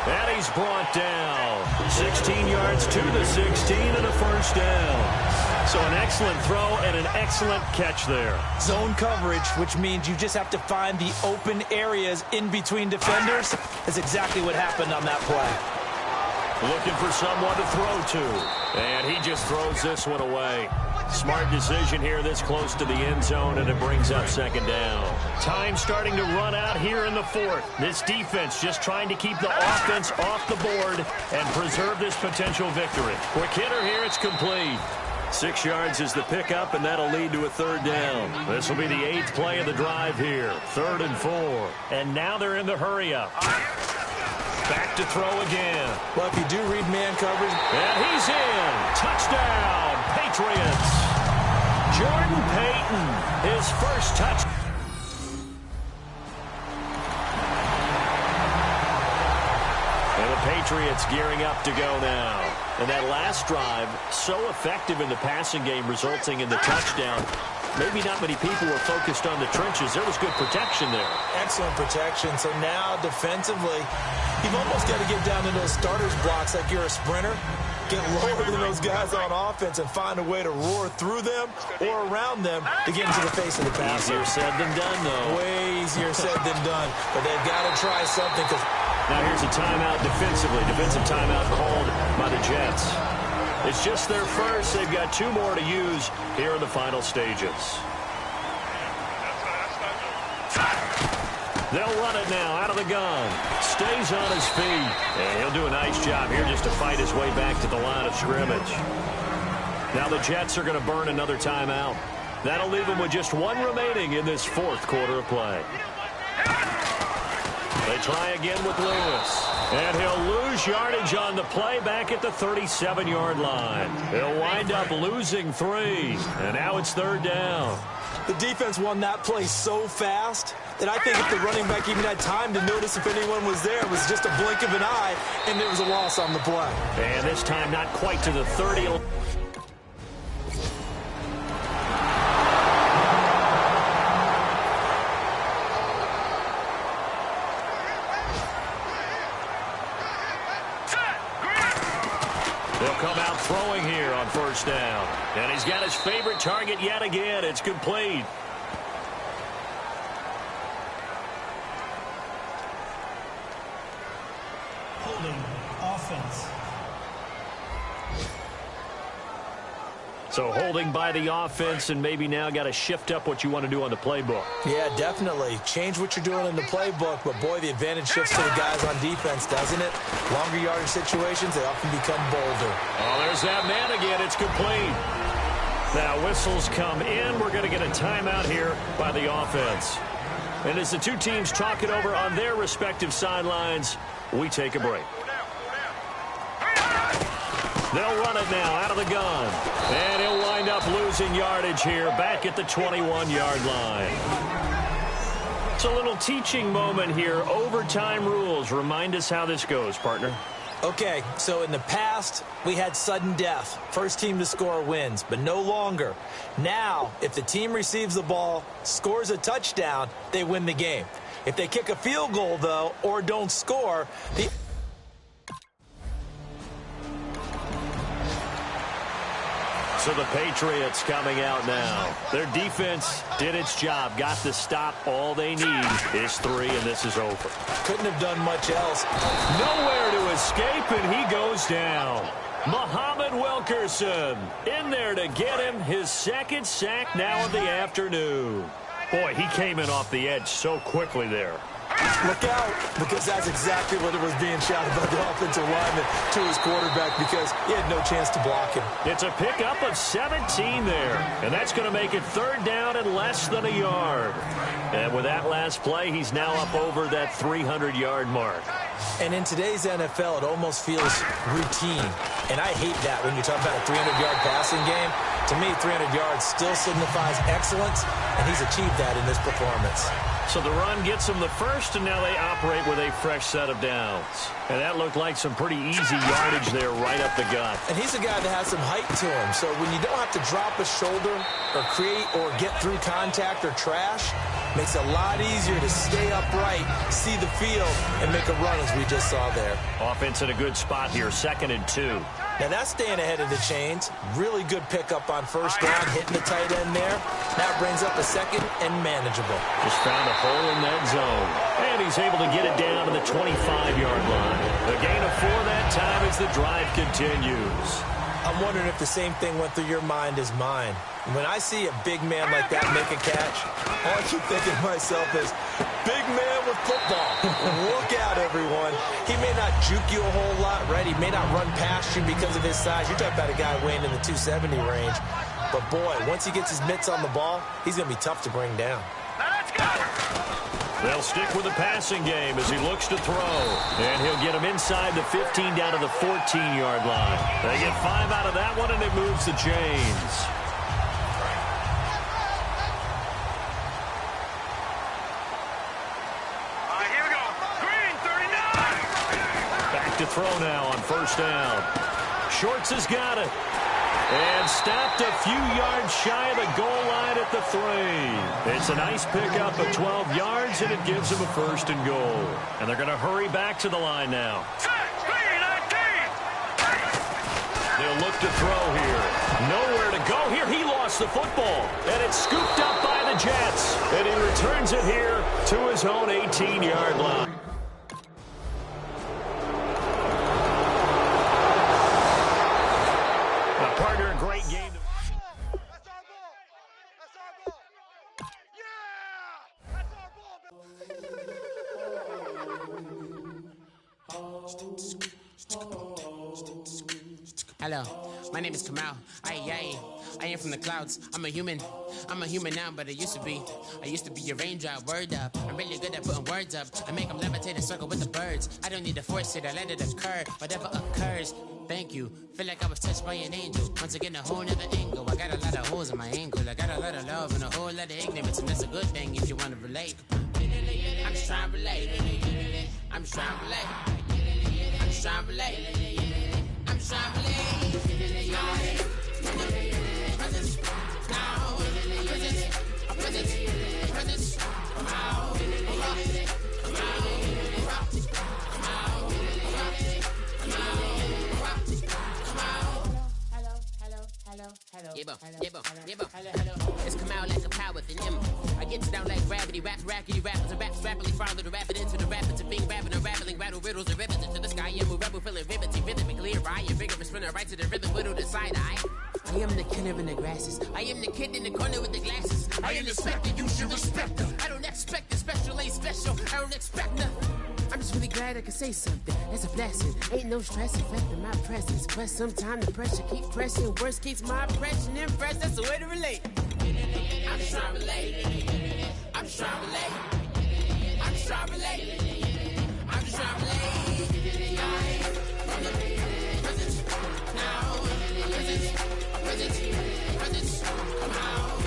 And he's brought down. 16 yards to the 16 and a first down. So an excellent throw and an excellent catch there. Zone coverage, which means you just have to find the open areas in between defenders. That's exactly what happened on that play. Looking for someone to throw to. And he just throws this one away. Smart decision here this close to the end zone, and it brings up second down. Time starting to run out here in the fourth. This defense just trying to keep the offense off the board and preserve this potential victory. Quick hitter here, it's complete. 6 yards is the pickup, and that'll lead to a third down. This will be the 8th play of the drive here. 3rd and 4. And now they're in the hurry-up. Back to throw again. Well, if you do read man coverage. And he's in. Touchdown, Patriots. Jordan Payton, his first touch. And the Patriots gearing up to go now. And that last drive, so effective in the passing game, resulting in the touchdown. Maybe not many people were focused on the trenches. There was good protection there. Excellent protection. So now defensively, you've almost got to get down to those starters blocks like you're a sprinter. Get lower than those guys on offense and find a way to roar through them or around them to get into the face of the passer. Easier said than done, though. Way easier said than done. But they've got to try something. Now here's a timeout defensively. Defensive timeout called by the Jets. It's just their first. They've got 2 more to use here in the final stages. They'll run it now out of the gun. Stays on his feet. And he'll do a nice job here just to fight his way back to the line of scrimmage. Now the Jets are going to burn another timeout. That'll leave them with just one remaining in this fourth quarter of play. They try again with Lewis. And he'll lose yardage on the play back at the 37-yard line. He'll wind up losing 3. And now it's third down. The defense won that play so fast that I think if the running back even had time to notice if anyone was there, it was just a blink of an eye, and there was a loss on the play. And this time not quite to the 30. They'll come out throwing here on first down. And he's got his favorite target yet again. It's complete. Holding offense. So holding by the offense, and maybe now got to shift up what you want to do on the playbook. Yeah, definitely. Change what you're doing in the playbook, but boy, the advantage shifts to the guys on defense, doesn't it? Longer yardage situations, they often become bolder. Oh, there's that man again. It's complete. Now whistles come in. We're going to get a timeout here by the offense. And as the two teams talk it over on their respective sidelines, we take a break. They'll run it now out of the gun. And he'll wind up losing yardage here back at the 21-yard line. It's a little teaching moment here. Overtime rules. Remind us how this goes, partner. Okay, so in the past, we had sudden death. First team to score wins, but no longer. Now, if the team receives the ball, scores a touchdown, they win the game. If they kick a field goal, though, or don't score, the So the Patriots coming out now. Their defense did its job, got the stop. All they need is 3, and this is over. couldn't have done much else. Nowhere to escape, and he goes down. Muhammad Wilkerson in there to get him his second sack now of the afternoon. Boy, he came in off the edge so quickly there. Look out, because that's exactly what it was being shouted by the offensive lineman to his quarterback, because he had no chance to block him. It's a pickup of 17 there, and that's going to make it third down and less than a yard. And with that last play, he's now up over that 300-yard mark. And in today's NFL, it almost feels routine. And I hate that when you talk about a 300-yard passing game. To me, 300 yards still signifies excellence, and he's achieved that in this performance. So the run gets them the first, and now they operate with a fresh set of downs. And that looked like some pretty easy yardage there right up the gut. And he's a guy that has some height to him, so when you don't have to drop a shoulder or create or get through contact or trash, makes it a lot easier to stay upright, see the field, and make a run as we just saw there. Offense in a good spot here, 2nd and 2. Now that's staying ahead of the chains. Really good pickup on first down, hitting the tight end there. That brings up a second and manageable. Just found a hole in that zone. And he's able to get it down to the 25-yard line. A gain of 4 that time as the drive continues. I'm wondering if the same thing went through your mind as mine. When I see a big man like that make a catch, all I keep thinking to myself is, big man with football. Look out, everyone. He may not juke you a whole lot, right? He may not run past you because of his size. You're talking about a guy weighing in the 270 range. But, boy, once he gets his mitts on the ball, he's going to be tough to bring down. They'll stick with the passing game as he looks to throw. And he'll get him inside the 15 down to the 14-yard line. They get 5 out of that one, and it moves the chains. To throw now on first down. Schwartz has got it. And stopped a few yards shy of the goal line at the 3. It's a nice pickup of 12 yards, and it gives them a 1st and goal. And they're going to hurry back to the line now. They'll look to throw here. Nowhere to go here. He lost the football. And it's scooped up by the Jets. And he returns it here to his own 18-yard line. Partner, great game. That's our ball. That's our ball. Yeah! That's our ball. Hello. My name is Kamal. I am from the clouds. I'm a human now, but I used to be a raindrop. Word up. I'm really good at putting words up. I make them levitate and circle with the birds. I don't need to force it, I let it occur. Whatever occurs, thank you. Feel like I was touched by an angel. Once again, a whole nother angle. I got a lot of holes in my ankle. I got a lot of love and a whole lot of ignorance, and that's a good thing if you want to relate. I'm just trying to relate. I'm just trying to relate. I'm just trying to relate. I'm just trying to relate. Presence now. Presence. Come out. It's come out like a power within him. I get it down like gravity, raps, rackety, rappers, and raps rapidly follow the rapid into the rapids of being rapping and rattling, rattle riddles and ribbons into the sky. I'm a rebel, feeling riveting, rhythm, clear eye, and vigorous, spinner right to the rhythm, whittle the side eye. I am the killer in the grasses. I am the kid in the corner with the glasses. I am the specter, you should respect them. I don't expect the special, ain't special. I don't expect nothing. I'm just really glad I can say something. That's a blessing. Ain't no stress affecting my presence. But sometimes the pressure keep pressing. Worst keeps my impression impressed. That's the way to relate. I'm just trying to relate. I'm just trying to relate. I'm just trying to relate. I'm just trying to relate. From the presence now. Presence. Come out.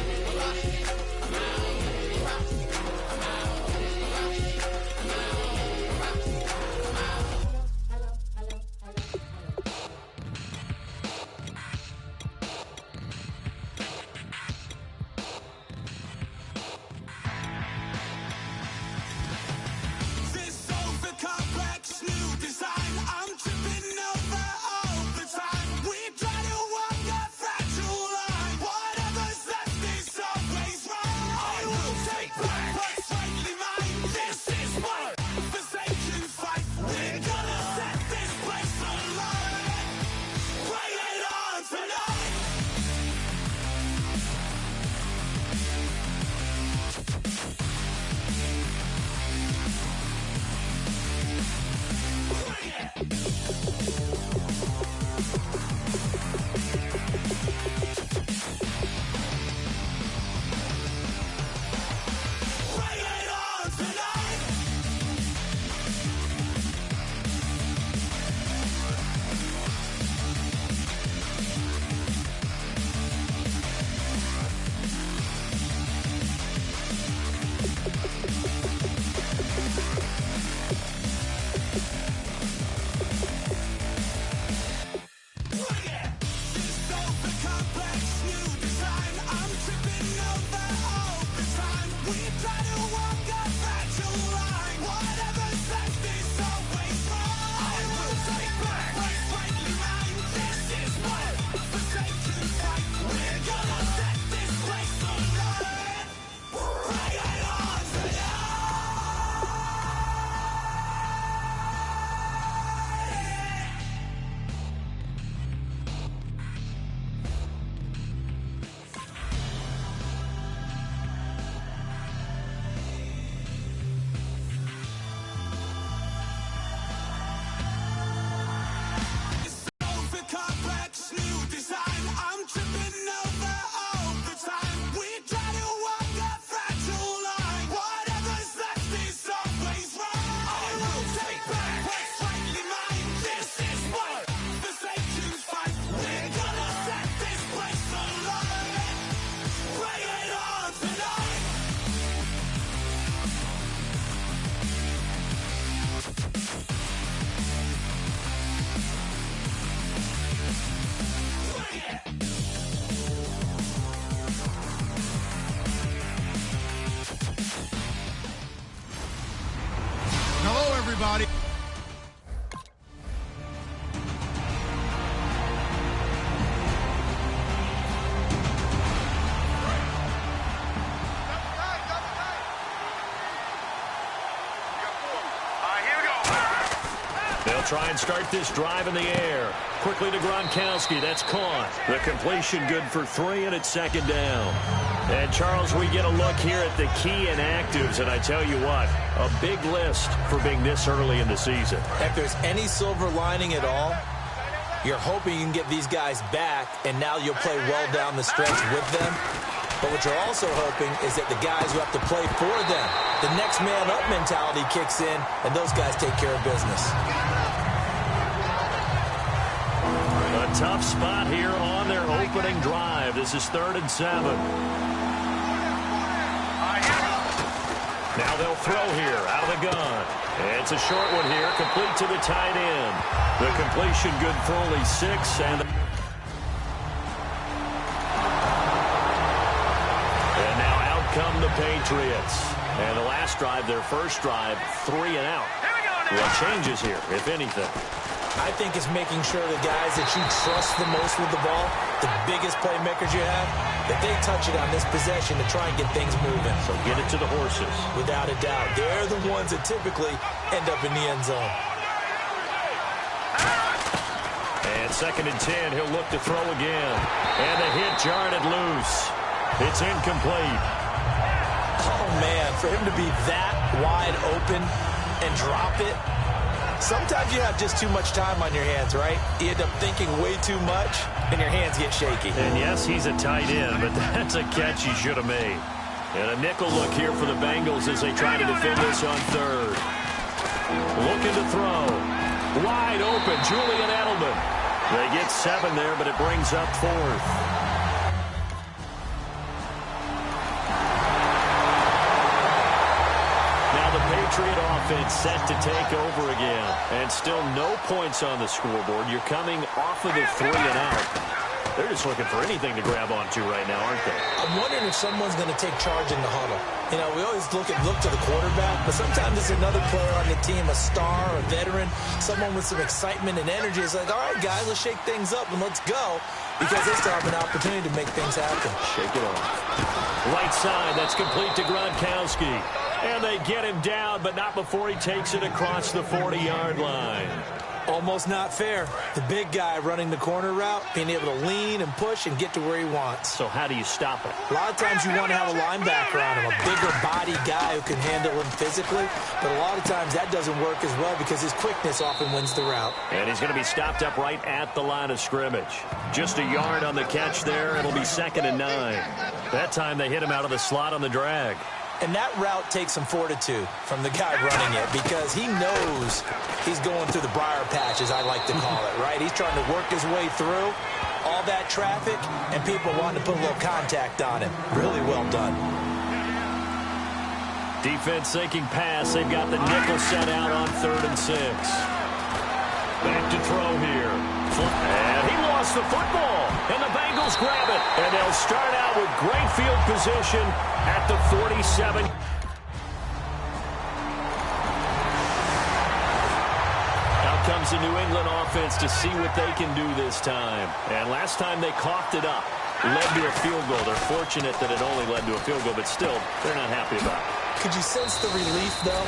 everybody. They'll try and start this drive in the air. Quickly to Gronkowski. That's caught. The completion good for 3, and it's second down. And, Charles, we get a look here at the key inactives, and I tell you what, a big list for being this early in the season. If there's any silver lining at all, You're hoping you can get these guys back, and now you'll play well down the stretch with them. But what you're also hoping is that the guys who have to play for them, the next man up mentality kicks in, and those guys take care of business. A tough spot here on their opening drive. This is 3rd and 7. Now they'll throw here out of the gun. It's a short one here, complete to the tight end. The completion good for only 6. And now out come the Patriots. And the last drive, their first drive, 3 and out. What changes here, if anything? I think it's making sure the guys that you trust the most with the ball, the biggest playmakers you have, that they touch it on this possession to try and get things moving. So get it to the horses. Without a doubt. They're the ones that typically end up in the end zone. And 2nd and 10, he'll look to throw again. And the hit jarred it loose. It's incomplete. Oh, man, for him to be that wide open and drop it, sometimes you have just too much time on your hands, right? You end up thinking way too much, and your hands get shaky. And yes, he's a tight end, but that's a catch he should have made. And a nickel look here for the Bengals as they try to defend this on 3rd. Looking to throw. Wide open, Julian Edelman. They get 7 there, but it brings up 4th. Patriot offense set to take over again. And still no points on the scoreboard. You're coming off of the 3 and out. They're just looking for anything to grab onto right now, aren't they? I'm wondering if someone's going to take charge in the huddle. You know, we always look to the quarterback, but sometimes it's another player on the team, a star, a veteran, someone with some excitement and energy. It's like, all right, guys, let's shake things up and let's go, because they still have an opportunity to make things happen. Shake it off. Right side, that's complete to Gronkowski. And they get him down, but not before he takes it across the 40-yard line. Almost not fair. The big guy running the corner route, being able to lean and push and get to where he wants. So how do you stop it? A lot of times you want to have a linebacker on him, a bigger body guy who can handle him physically. But a lot of times that doesn't work as well because his quickness often wins the route. And he's going to be stopped up right at the line of scrimmage. Just a yard on the catch there. It'll be 2nd and 9. That time they hit him out of the slot on the drag. And that route takes some fortitude from the guy running it because he knows he's going through the briar patch, as I like to call it, right? He's trying to work his way through all that traffic, and people wanting to put a little contact on him. Really well done. Defense thinking pass. They've got the nickel set out on 3rd and 6. Back to throw here. And he lost the football. And the Bengals grab it. And they'll start out with great field position at the 47. Out comes the New England offense to see what they can do this time. And last time they coughed it up. Led to a field goal. They're fortunate that it only led to a field goal, but still, they're not happy about it. Could you sense the relief, though,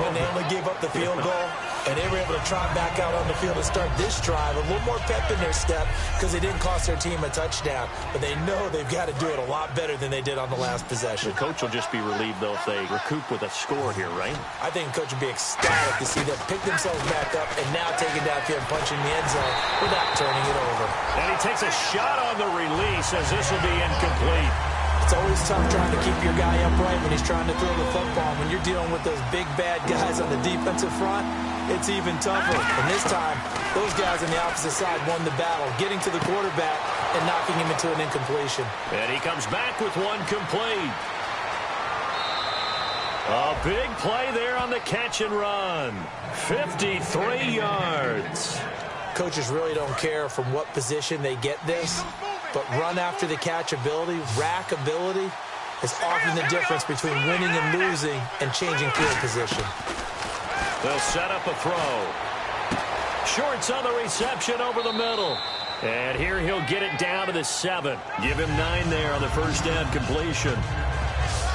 when they only gave up the field goal and they were able to trot back out on the field to start this drive? A little more pep in their step because they didn't cost their team a touchdown, but they know they've got to do it a lot better than they did on the last possession. The coach will just be relieved, though, if they recoup with a score here, right? I think the coach would be ecstatic to see them pick themselves back up and now take it downfield and punch in the end zone without turning it over. And he takes a shot on the release as this will be incomplete. It's always tough trying to keep your guy upright when he's trying to throw the football. When you're dealing with those big, bad guys on the defensive front, it's even tougher. And this time, those guys on the opposite side won the battle, getting to the quarterback and knocking him into an incompletion. And he comes back with one complete. A big play there on the catch and run. 53 yards. Coaches really don't care from what position they get this, but run after the catch ability, rack ability, is often the difference between winning and losing and changing field position. They'll set up a throw. Shorts on the reception over the middle. And here he'll get it down to the 7. Give him 9 there on the first down completion.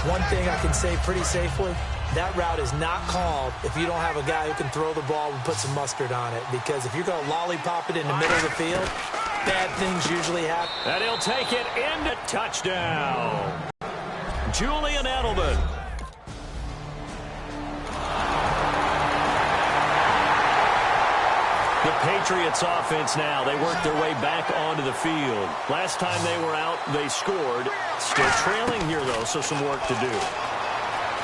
One thing I can say pretty safely, that route is not called if you don't have a guy who can throw the ball and put some mustard on it. Because if you're going to lollipop it in the middle of the field, bad things usually happen. And he'll take it into touchdown. Julian Edelman. The Patriots offense now. They work their way back onto the field. Last time they were out, they scored. Still trailing here, though, so some work to do.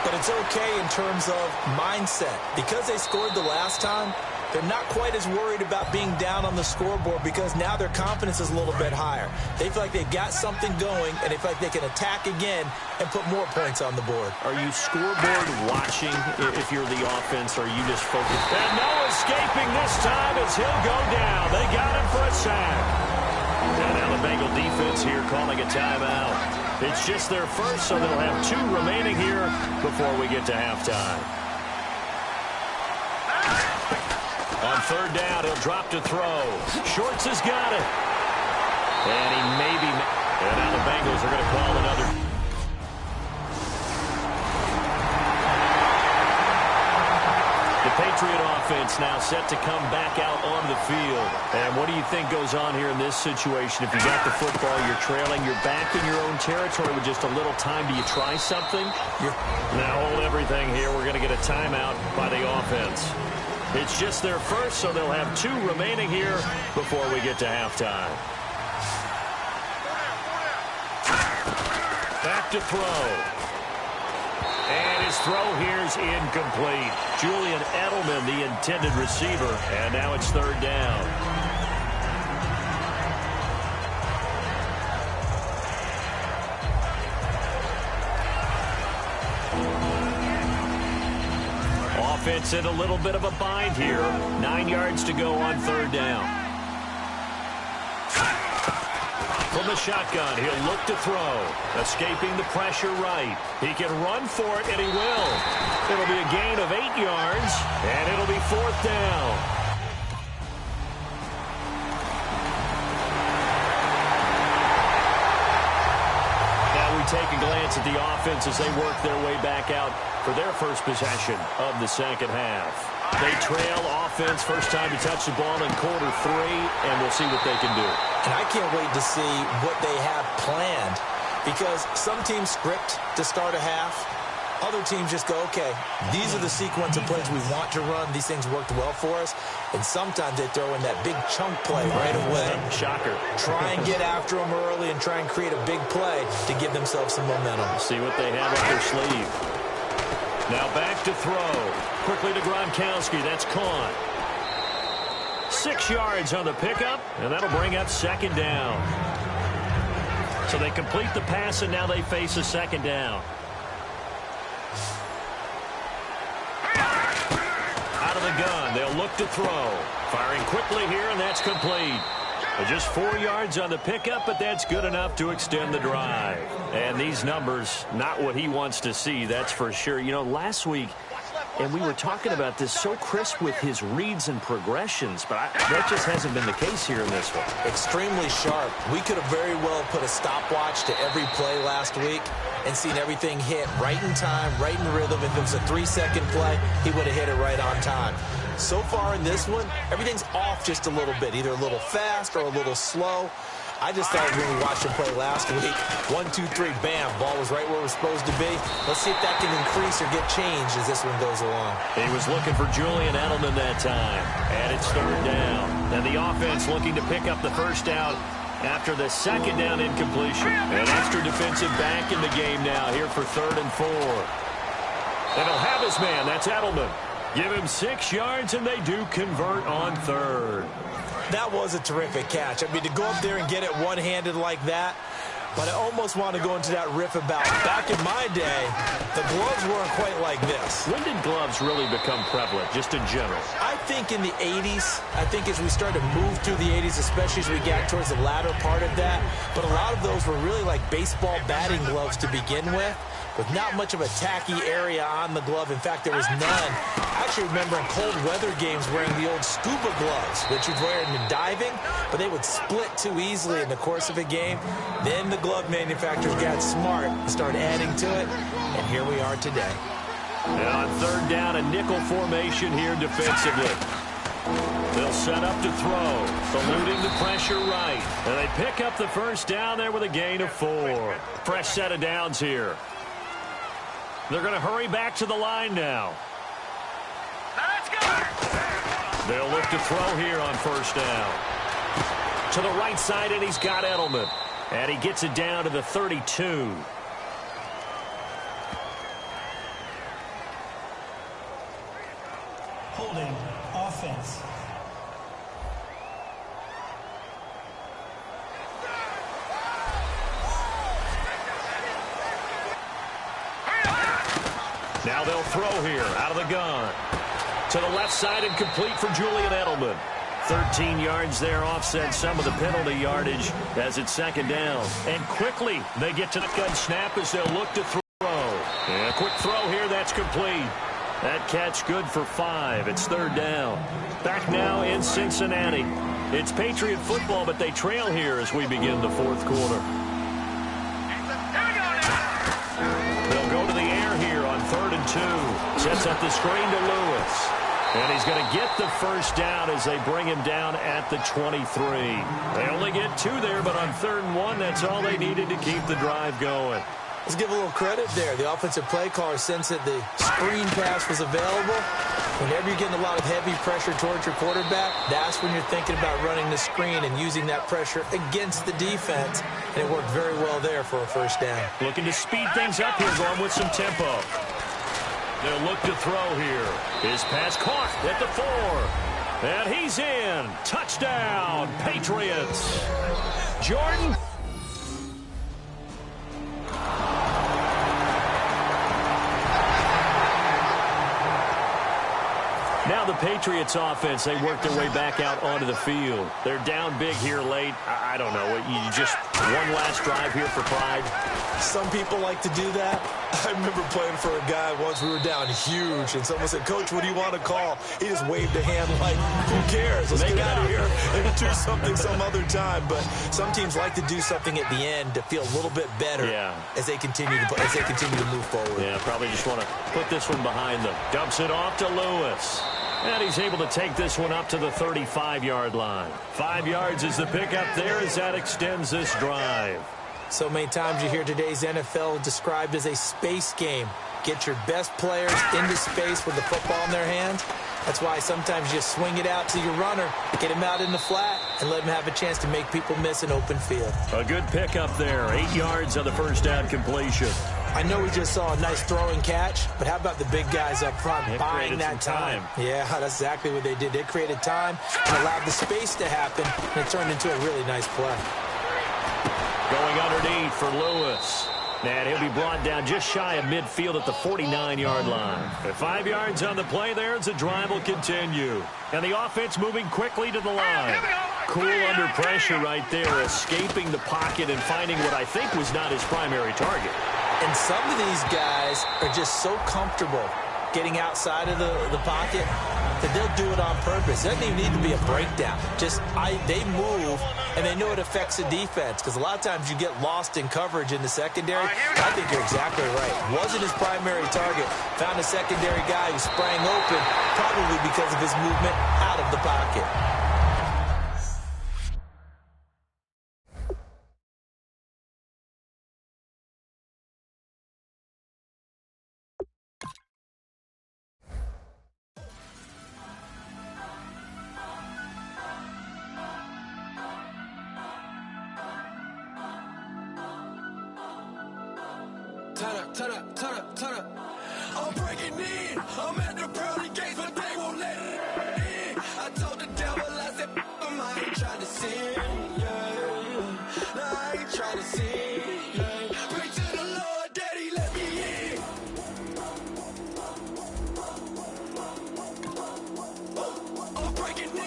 But it's okay in terms of mindset. Because they scored the last time, they're not quite as worried about being down on the scoreboard because now their confidence is a little bit higher. They feel like they've got something going, and they feel like they can attack again and put more points on the board. Are you scoreboard watching if you're the offense, or are you just focused? And no escaping this time as he'll go down. They got him for a sack. And now the Bengal defense here calling a timeout. It's just their first, so they'll have 2 remaining here before we get to halftime. On 3rd down, he'll drop to throw. Shorts has got it. And he maybe... And now the Bengals are going to call another. The Patriot offense now set to come back out on the field. And what do you think goes on here in this situation? If you got the football, you're trailing, you're back in your own territory with just a little time. Do you try something? Now hold everything here. We're going to get a timeout by the offense. It's just their first, so they'll have 2 remaining here before we get to halftime. Back to throw. And his throw here's incomplete. Julian Edelman, the intended receiver, and now it's 3rd down. Offense in a little bit of a bind here. 9 yards to go on 3rd down. From the shotgun, he'll look to throw. Escaping the pressure right. He can run for it, and he will. It'll be a gain of 8 yards, and it'll be 4th down. Take a glance at the offense as they work their way back out for their first possession of the second half. They trail offense, first time to touch the ball in quarter 3, and we'll see what they can do. And I can't wait to see what they have planned, because some teams script to start a half. Other teams just go, okay, these are the sequence of plays we want to run. These things worked well for us. And sometimes they throw in that big chunk play right away. Shocker. Try and get after them early and try and create a big play to give themselves some momentum. See what they have up their sleeve. Now back to throw. Quickly to Gronkowski. That's caught. 6 yards on the pickup, and that'll bring up 2nd down. So they complete the pass, and now they face a 2nd down. Out of the gun, they'll look to throw. Firing quickly here, and that's complete. Just 4 yards on the pickup, but that's good enough to extend the drive. And these numbers, not what he wants to see, that's for sure. You know, last week, and we were talking about this, so crisp with his reads and progressions, but that just hasn't been the case here in this one. Extremely sharp. We could have very well put a stopwatch to every play last week and seen everything hit right in time, right in rhythm. If it was a 3-second play, he would have hit it right on time. So far in this one, everything's off just a little bit, either a little fast or a little slow. I just thought when we watched him play last week, 1, 2, 3, bam, ball was right where it was supposed to be. Let's see if that can increase or get changed as this one goes along. He was looking for Julian Edelman that time, and it's 3rd down. And the offense looking to pick up the first down after the 2nd down incompletion. An extra defensive back in the game now here for 3rd and 4. And he'll have his man. That's Edelman. Give him 6 yards, and they do convert on 3rd. That was a terrific catch. I mean, to go up there and get it one-handed like that, but I almost want to go into that riff about back in my day, the gloves weren't quite like this. When did gloves really become prevalent, just in general? I think in the 80s. I think as we started to move through the 80s, especially as we got towards the latter part of that. But a lot of those were really like baseball batting gloves to begin with not much of a tacky area on the glove. In fact, there was none. I actually remember in cold weather games wearing the old scuba gloves, which you'd wear in diving, but they would split too easily in the course of a game. Then the glove manufacturers got smart and started adding to it, and here we are today. And on 3rd down, a nickel formation here defensively. They'll set up to throw, eluding the pressure right. And they pick up the first down there with a gain of 4. Fresh set of downs here. They're going to hurry back to the line now. They'll look to throw here on first down. To the right side, and he's got Edelman. And he gets it down to the 32. Holding offense. Now they'll throw here out of the gun. To the left side and complete for Julian Edelman. 13 yards there, offset some of the penalty yardage as it's second down. And quickly they get to the gun snap as they'll look to throw. And a quick throw here, that's complete. That catch good for 5. It's third down. Back now in Cincinnati. It's Patriot football, but they trail here as we begin the fourth quarter. They'll go to the air here on 3rd and 2. Sets up the screen to Lewis. And he's going to get the first down as they bring him down at the 23. They only get 2 there, but on 3rd and 1, that's all they needed to keep the drive going. Let's give a little credit there. The offensive play caller sensed that the screen pass was available. Whenever you're getting a lot of heavy pressure towards your quarterback, that's when you're thinking about running the screen and using that pressure against the defense. And it worked very well there for a first down. Looking to speed things up here, going with some tempo. They'll look to throw here. His pass caught at the 4. And he's in. Touchdown, Patriots. Jordan. Now the Patriots offense, they work their way back out onto the field. They're down big here late. I don't know. You just one last drive here for pride. Some people like to do that. I remember playing for a guy once. We were down huge, and someone said, "Coach, what do you want to call?" He just waved a hand like, "Who cares? Let's get out of here and do something some other time." But some teams like to do something at the end to feel a little bit better as they continue to move forward. Yeah, probably just want to put this one behind them. Dumps it off to Lewis. And he's able to take this one up to the 35-yard line. 5 yards is the pickup there as that extends this drive. So many times you hear today's NFL described as a space game. Get your best players into space with the football in their hands. That's why sometimes you swing it out to your runner, get him out in the flat, and let him have a chance to make people miss an open field. A good pickup there. 8 yards on the first down completion. I know we just saw a nice throwing catch, but how about the big guys up front buying that time? Yeah, that's exactly what they did. They created time and allowed the space to happen, and it turned into a really nice play. Going underneath for Lewis. And he'll be brought down just shy of midfield at the 49-yard line. At 5 yards on the play there as the drive will continue. And the offense moving quickly to the line. Cool under pressure right there, escaping the pocket and finding what I think was not his primary target. And some of these guys are just so comfortable getting outside of the pocket that they'll do it on purpose. It doesn't even need to be a breakdown. They move, and they know it affects the defense, because a lot of times you get lost in coverage in the secondary. I think you're exactly right. Wasn't his primary target. Found a secondary guy who sprang open, probably because of his movement out of the pocket. Turn up. I'm breaking in. I'm at the pearly gates, but they won't let it in. I told the devil, I said, I ain't trying to sin, yeah. No, I ain't trying to sin, yeah. Pray to the Lord, Daddy, let me in. I'm breaking in.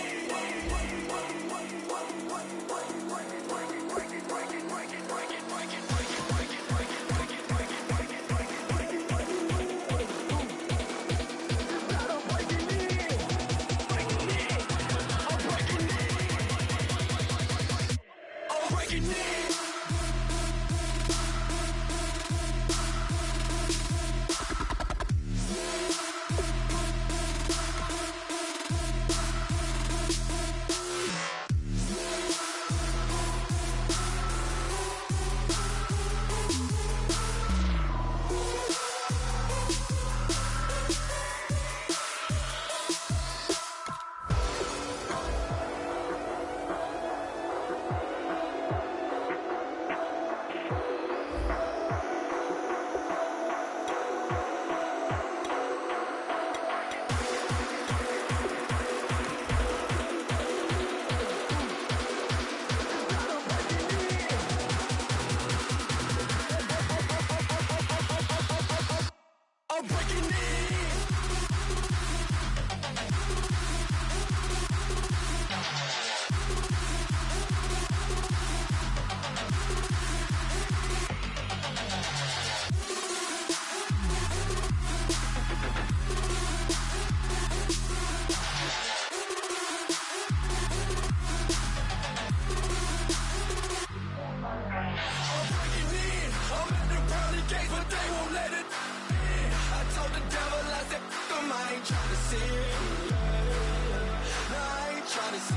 sin.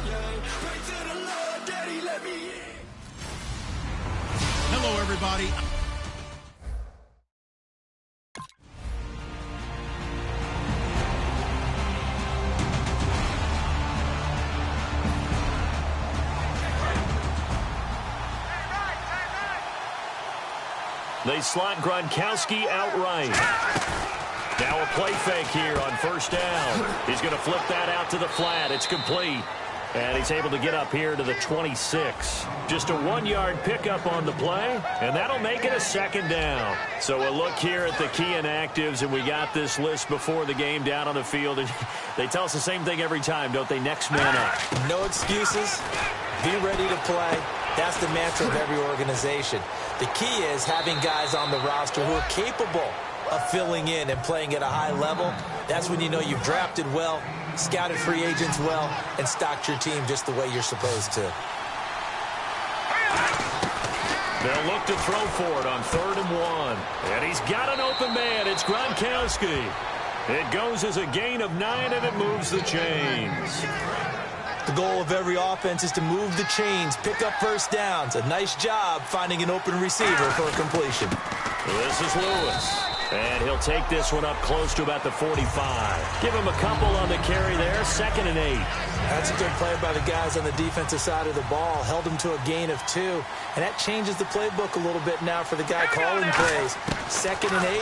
Yeah. Pray to the Lord, Daddy, let me in. Hello, everybody. They slot Gronkowski outright. Now a play fake here on first down. He's going to flip that out to the flat. It's complete. And he's able to get up here to the 26. Just a 1-yard pickup on the play, and that'll make it a second down. So a look here at the key inactives, and we got this list before the game down on the field. And they tell us the same thing every time, don't they? Next man up. No excuses. Be ready to play. That's the mantra of every organization. The key is having guys on the roster who are capable of filling in and playing at a high level. That's when you know you've drafted well, scouted free agents well, and stocked your team just the way you're supposed to. They'll look to throw for it on 3rd and 1. And he's got an open man. It's Gronkowski. It goes as a gain of 9, and it moves the chains. The goal of every offense is to move the chains, pick up first downs. A nice job finding an open receiver for a completion. This is Lewis. And he'll take this one up close to about the 45. Give him a couple on the carry there. 2nd and 8. That's a good play by the guys on the defensive side of the ball. Held him to a gain of 2. And that changes the playbook a little bit now for the guy calling plays. 2nd and 8.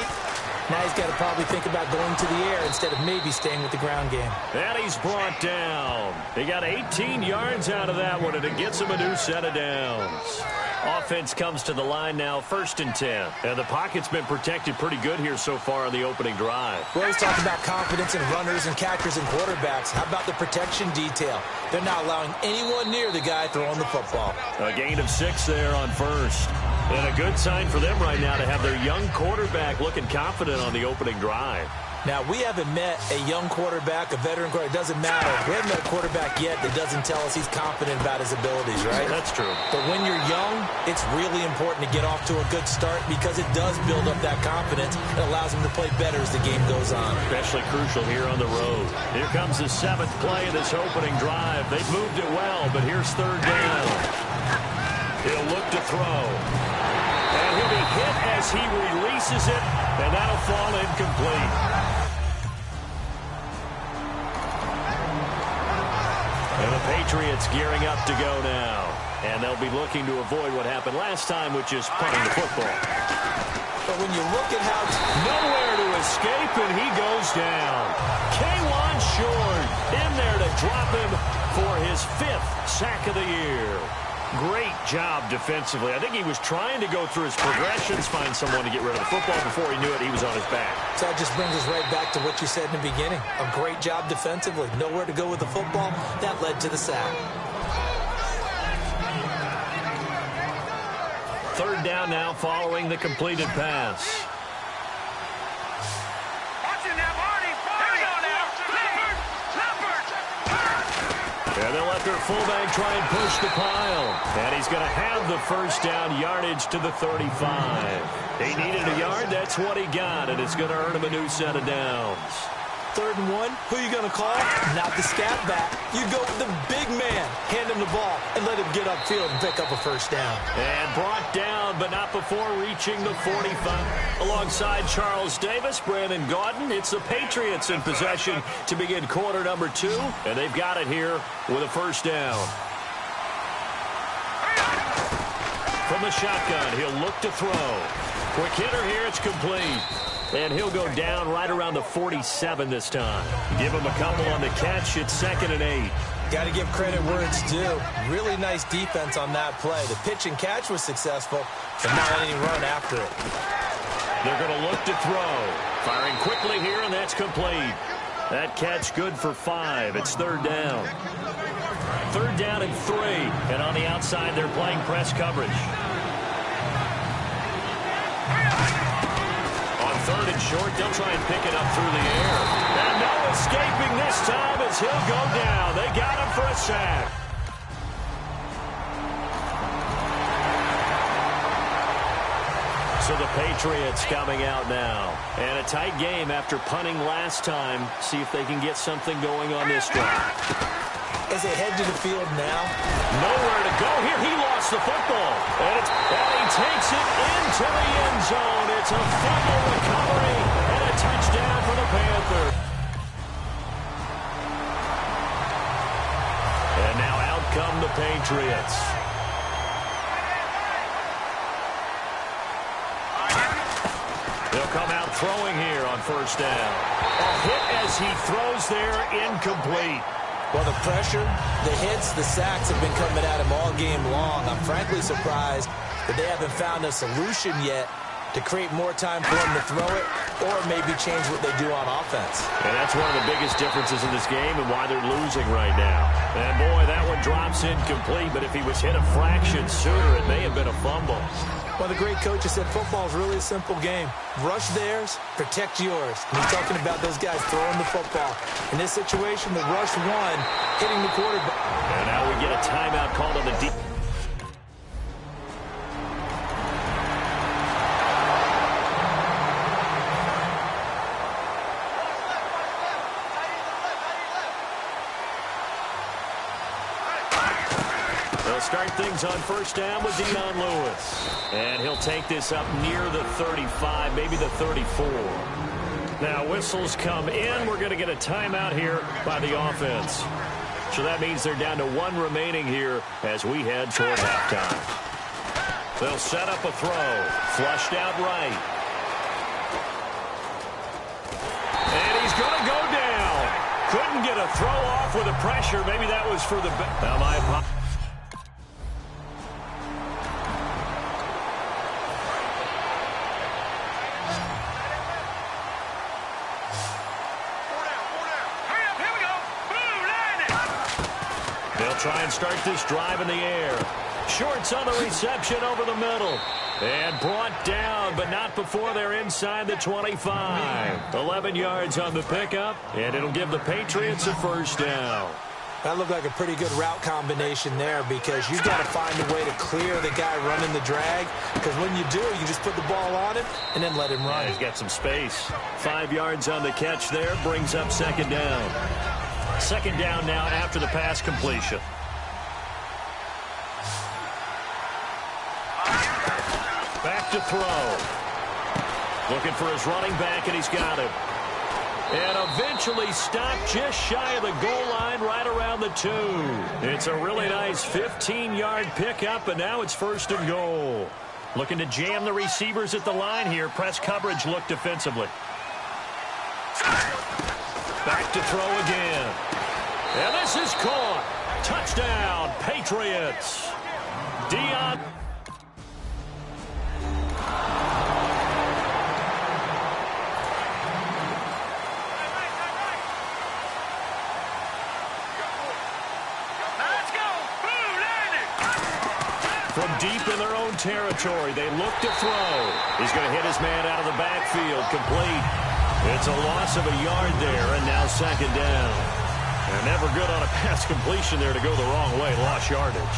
Now he's got to probably think about going to the air instead of maybe staying with the ground game. And he's brought down. He got 18 yards out of that one, and it gets him a new set of downs. Offense comes to the line now, 1st and 10. And the pocket's been protected pretty good here so far on the opening drive. We always talk about confidence in runners and catchers and quarterbacks. How about the protection detail? They're not allowing anyone near the guy throwing the football. A gain of 6 there on 1st. And a good sign for them right now to have their young quarterback looking confident on the opening drive. Now, we haven't met a young quarterback, a veteran quarterback. It doesn't matter. We haven't met a quarterback yet that doesn't tell us he's confident about his abilities, right? That's true. But when you're young, it's really important to get off to a good start because it does build up that confidence. It allows him to play better as the game goes on. Especially crucial here on the road. Here comes the 7th play of this opening drive. They've moved it well, but here's 3rd down. He'll look to throw. And he'll be hit as he releases it, and that'll fall incomplete. And the Patriots gearing up to go now. And they'll be looking to avoid what happened last time, which is punting the football. But when you look at how... Nowhere to escape, and he goes down. K9 Short in there to drop him for his 5th sack of the year. Great job defensively. I think he was trying to go through his progressions, find someone to get rid of the football. Before he knew it, he was on his back. So that just brings us right back to what you said in the beginning. A great job defensively. Nowhere to go with the football. That led to the sack. 3rd down now following the completed pass. And they'll let their fullback try and push the pile. And he's going to have the first down yardage to the 35. He needed a yard. That's what he got. And it's going to earn him a new set of downs. 3rd and 1. Who are you going to call? Not the scat back. You go with the big man. Hand him the ball and let him get upfield and pick up a first down. And brought down, but not before reaching the 45. Alongside Charles Davis, Brandon Gaudin, it's the Patriots in possession to begin quarter number 2. And they've got it here with a first down. From the shotgun, he'll look to throw. Quick hitter here, it's complete. And he'll go down right around the 47 this time. Give him a couple on the catch. It's 2nd and 8. Got to give credit where it's due. Really nice defense on that play. The pitch and catch was successful, but not any run after it. They're going to look to throw. Firing quickly here, and that's complete. That catch good for 5. It's 3rd down. 3rd down and 3. And on the outside, they're playing press coverage. 3rd and short, they'll try and pick it up through the air. And no escaping this time as he'll go down. They got him for a sack. So the Patriots coming out now. And a tight game after punting last time. See if they can get something going on this drive. as they head to the field now. Nowhere to go here. He lost the football. And he takes it into the end zone. It's a fumble recovery and a touchdown for the Panthers. And now out come the Patriots. They'll come out throwing here on first down. A hit as he throws there, incomplete. Well, the pressure, the hits, the sacks have been coming at him all game long. I'm frankly surprised that they haven't found a solution yet to create more time for him to throw it or maybe change what they do on offense. And that's one of the biggest differences in this game and why they're losing right now. And, boy, that one drops incomplete, but if he was hit a fraction sooner, it may have been a fumble. Well, the great coach has said football is really a simple game. Rush theirs, protect yours. And he's talking about those guys throwing the football. In this situation, the rush one, hitting the quarterback. And now we get a timeout called on the deep. They'll start things on first down with Dion Lewis. And he'll take this up near the 35, maybe the 34. Now whistles come in. We're going to get a timeout here by the offense. So that means they're down to one remaining here as we head toward halftime. They'll set up a throw. Flushed out right. And he's going to go down. Couldn't get a throw off with the pressure. Maybe that was for the... Now my apologies. Try and start this drive in the air. Shorts on the reception over the middle. And brought down, but not before they're inside the 25. 11 yards on the pickup, and it'll give the Patriots a first down. That looked like a pretty good route combination there because you've got to find a way to clear the guy running the drag because when you do, you just put the ball on him and then let him run. Yeah, he's got some space. 5 yards on the catch there, brings up second down. Second down now after the pass completion. Back to throw. Looking for his running back, and he's got him. And eventually stopped just shy of the goal line right around the 2. It's a really nice 15-yard pickup, and now it's first and goal. Looking to jam the receivers at the line here. Press coverage look defensively. Back to throw again. And this is caught. Touchdown, Patriots. Dion. From deep in their own territory, they look to throw. He's going to hit his man out of the backfield, complete. It's a loss of a yard there, and now second down. And never good on a pass completion there to go the wrong way. Lost yardage.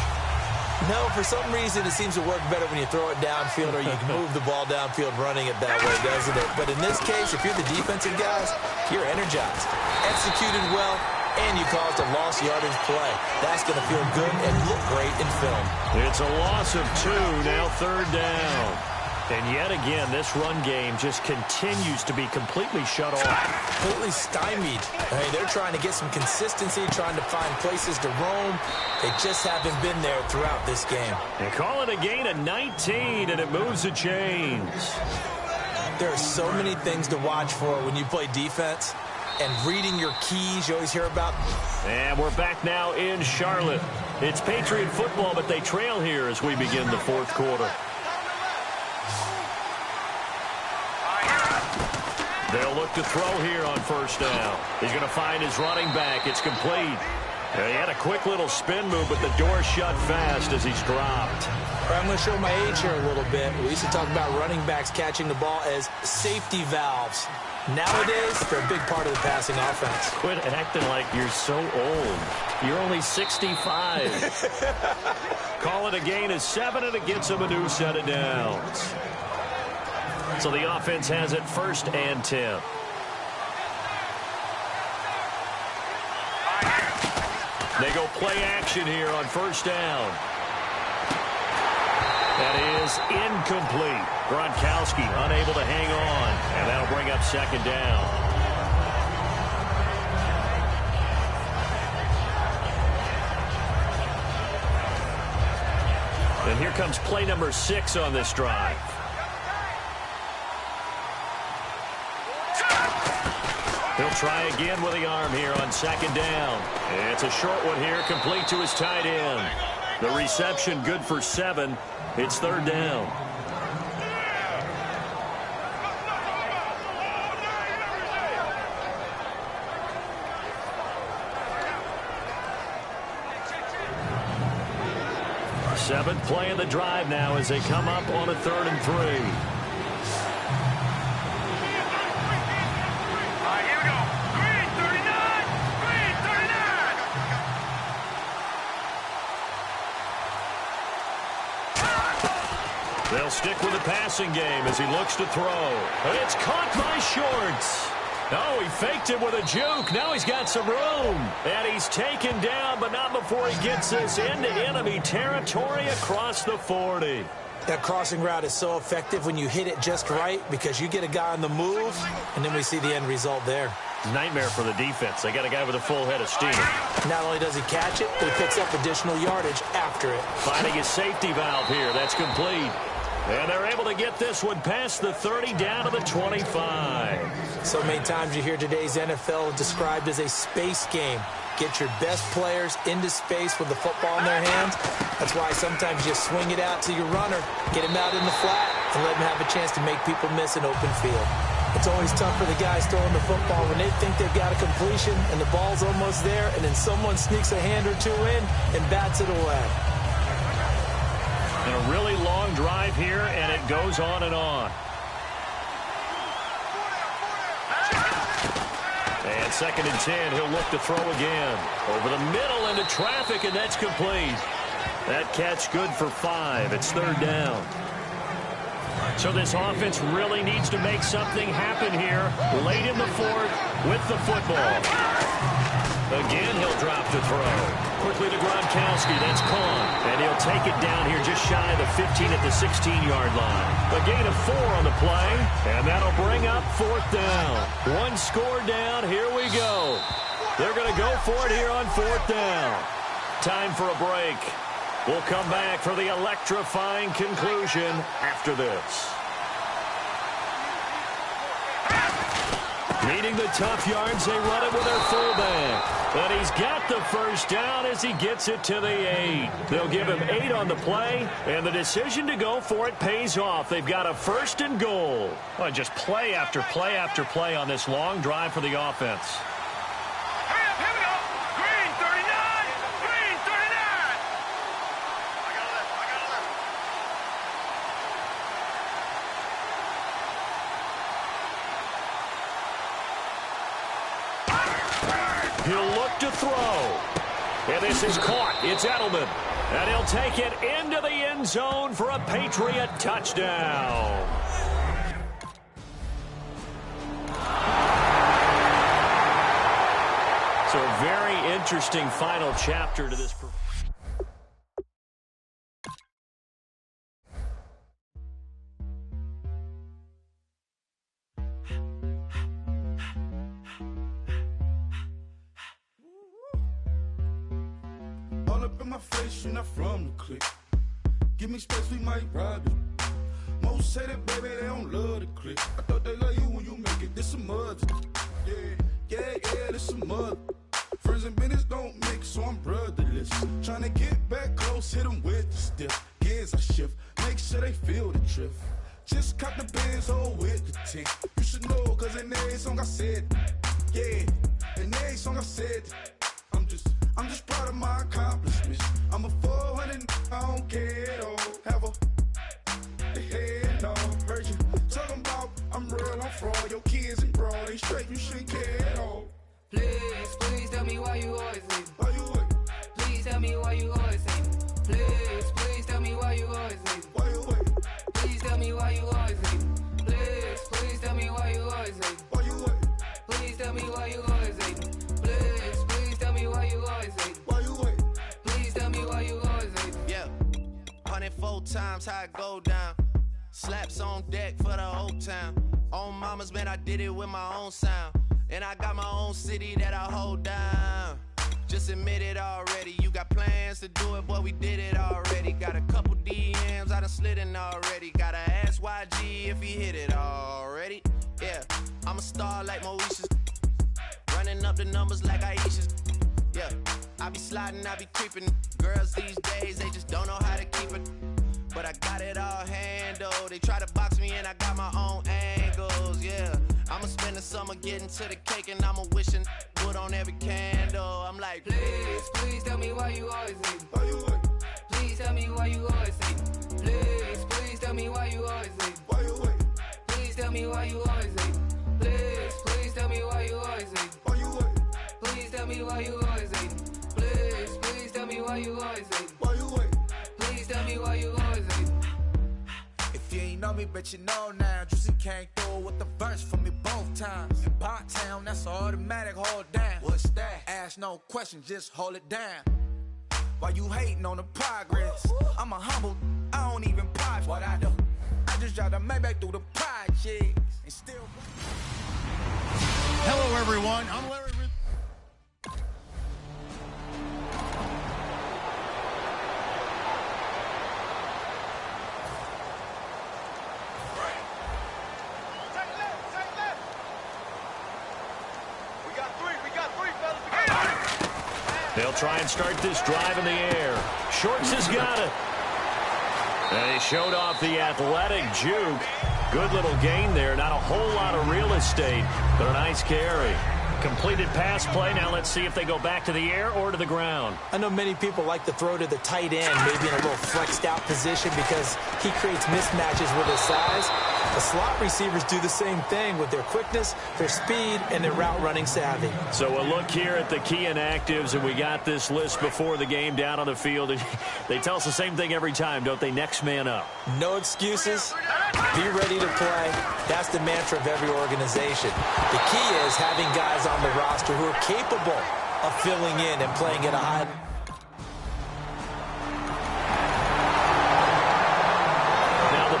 No, for some reason, it seems to work better when you throw it downfield or you can move the ball downfield running it that way, doesn't it? But in this case, if you're the defensive guys, you're energized. Executed well, and you caused a lost yardage play. That's going to feel good and look great in film. It's a loss of 2, now third down. And yet again, this run game just continues to be completely shut off. Completely stymied. Hey, they're trying to get some consistency, trying to find places to roam. They just haven't been there throughout this game. They call it a gain of 19, and it moves the chains. There are so many things to watch for when you play defense. And reading your keys, you always hear about. And we're back now in Charlotte. It's Patriot football, but they trail here as we begin the fourth quarter. They'll look to throw here on first down. He's going to find his running back. It's complete. He had a quick little spin move, but the door shut fast as he's dropped. I'm going to show my age here a little bit. We used to talk about running backs catching the ball as safety valves. Nowadays, they're a big part of the passing offense. Quit acting like you're so old. You're only 65. Call it a gain of 7, and it gets him a new set of downs. So the offense has it first and 10. They go play action here on first down. That is incomplete. Gronkowski unable to hang on, and that'll bring up second down. And here comes play number 6 on this drive. He'll try again with the arm here on second down. It's a short one here, complete to his tight end. The reception good for 7. It's third down. Seventh play of the drive now as they come up on a 3rd and 3. They'll stick with the passing game as he looks to throw. It's caught by Shorts. Oh, he faked it with a juke. Now he's got some room. And he's taken down, but not before he gets this into enemy territory across the 40. That crossing route is so effective when you hit it just right because you get a guy on the move, and then we see the end result there. Nightmare for the defense. They got a guy with a full head of steam. Not only does he catch it, but he picks up additional yardage after it. Finding his safety valve here. That's complete. And they're able to get this one past the 30 down to the 25. So many times you hear today's NFL described as a space game. Get your best players into space with the football in their hands. That's why sometimes you swing it out to your runner, get him out in the flat, and let him have a chance to make people miss an open field. It's always tough for the guys throwing the football when they think they've got a completion and the ball's almost there, and then someone sneaks a hand or two in and bats it away. And a really long drive here, and it goes on and on. And 2nd and 10, he'll look to throw again. Over the middle into traffic, and that's complete. That catch good for 5. It's 3rd down. So this offense really needs to make something happen here late in the 4th with the football. Again, he'll drop to throw. Quickly to Gronkowski. That's caught. And he'll take it down here just shy of the 15 at the 16-yard line. A gain of 4 on the play. And that'll bring up 4th down. One score down. Here we go. They're going to go for it here on 4th down. Time for a break. We'll come back for the electrifying conclusion after this. Needing the tough yards, they run it with their fullback. But he's got the first down as he gets it to the 8. They'll give him 8 on the play, and the decision to go for it pays off. They've got a 1st and goal. Oh, just play after play after play on this long drive for the offense. He'll look to throw. And this is caught. It's Edelman. And he'll take it into the end zone for a Patriot touchdown. So a very interesting final chapter to this performance. My face, you're not from the clique. Give me space, we might ride it. Most say that, baby, they don't love the clique. I thought they love you when you make it. This some mud. Yeah, this some mud. Friends and business don't mix, so I'm brotherless. Trying to get back close, hit them with the stiff. Gears I shift, make sure they feel the drift. Just cop the Benz, hold with the tick. You should know, cause in every song I said, yeah, in every song I said, I'm just proud of my accomplishments. I'm a 400, I don't care at all. Have a head on. Heard you talking about I'm real, I'm fraud. Your kids and broad, they straight, you shouldn't care at all. Please tell me why you always leave. Why you wait? Please tell me why you always leave. Please tell me why you always leave. Why you wait? Please tell me why you always leave. Please tell me why you always leave. Why you wait? Please tell me why you always leave. Please tell me why you always leave. Why you old times, how it go down. Slaps on deck for the old town. On mamas, man, I did it with my own sound. And I got my own city that I hold down. Just admit it already. You got plans to do it, boy, we did it already. Got a couple DMs, I done slid in already. Gotta ask YG if he hit it already. Yeah, I'm a star like Moesha's. Running up the numbers like Aisha's. Yeah, I be sliding, I be creeping. Girls these days, they just don't know how to keep it. But I got it all handled. They try to box me and I got my own angles, yeah. I'ma spend the summer getting to the cake and I'ma wishing wood on every candle. I'm like, please, please tell me why you always hating. Why you wait? Please tell me why you always hating. Please, please tell me why you always hating. Why you wait? Please tell me why you always hating. Please, please tell me why you always hating. Why you wait? Please tell me why you always hating. Please, please tell me why you always hating. Why you wait? Please tell me why you always hating. If you ain't know me, bet you know now. Juicy came through with the verse for me both times. In Bot Town, that's automatic, hold down. What's that? Ask no question, just hold it down. Why you hating on the progress? I'm a humble, I don't even pause what I do. I just drive the Maybach through the projects and still. Hello, everyone. I'm Larry. They'll try and start this drive in the air. Shorts has got it. And he showed off the athletic juke. Good little gain there. Not a whole lot of real estate, but a nice carry. Completed pass play. Now let's see if they go back to the air or to the ground. I know many people like to throw to the tight end, maybe in a little flexed out position because he creates mismatches with his size. The slot receivers do the same thing with their quickness, their speed, and their route running savvy. So a look here at the key inactives, and we got this list before the game down on the field. They tell us the same thing every time, don't they? Next man up. No excuses. Be ready to play. That's the mantra of every organization. The key is having guys on the roster who are capable of filling in and playing at a high level.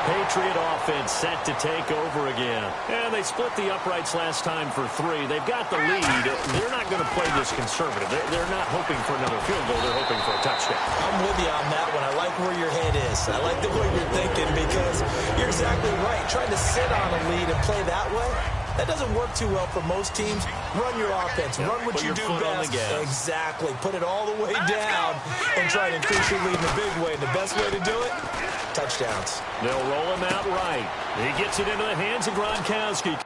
Patriot offense set to take over again. And they split the uprights last time for 3. They've got the lead. They're not going to play this conservative. They're not hoping for another field goal. They're hoping for a touchdown. I'm with you on that one. I like where your head is. I like the way you're thinking because you're exactly right. Trying to sit on a lead and play that way, that doesn't work too well for most teams. Run your offense. Run what you do best. Exactly. Put it all the way down and try to increase your lead in a big way. And the best way to do it, touchdowns. They'll roll him out right. He gets it into the hands of Gronkowski.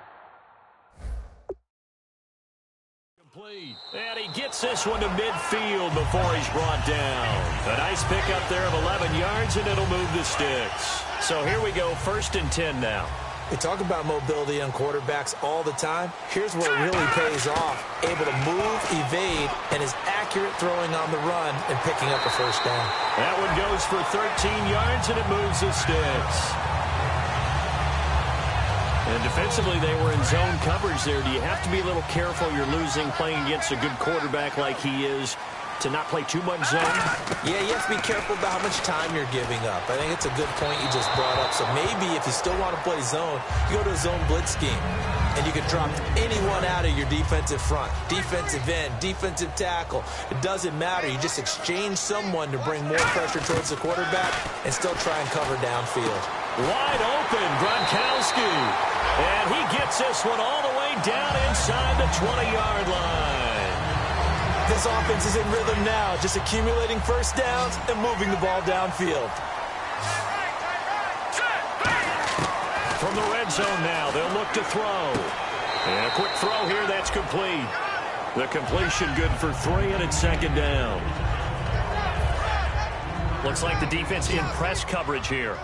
Complete. And he gets this one to midfield before he's brought down. A nice pickup there of 11 yards, and it'll move the sticks. So here we go, 1st and 10 now. We talk about mobility on quarterbacks all the time. Here's where it really pays off. Able to move, evade, and is accurate throwing on the run and picking up a first down. That one goes for 13 yards, and it moves the sticks. And defensively, they were in zone coverage there. Do you have to be a little careful? You're losing playing against a good quarterback like he is to not play too much zone? Yeah, you have to be careful about how much time you're giving up. I think it's a good point you just brought up. So maybe if you still want to play zone, you go to a zone blitz scheme. And you can drop anyone out of your defensive front. Defensive end, defensive tackle. It doesn't matter. You just exchange someone to bring more pressure towards the quarterback and still try and cover downfield. Wide open, Gronkowski. And he gets this one all the way down inside the 20-yard line. This offense is in rhythm now, just accumulating first downs and moving the ball downfield. From the red zone now, they'll look to throw. And a quick throw here, that's complete. The completion good for 3, and it's 2nd down. Looks like the defense in press coverage here.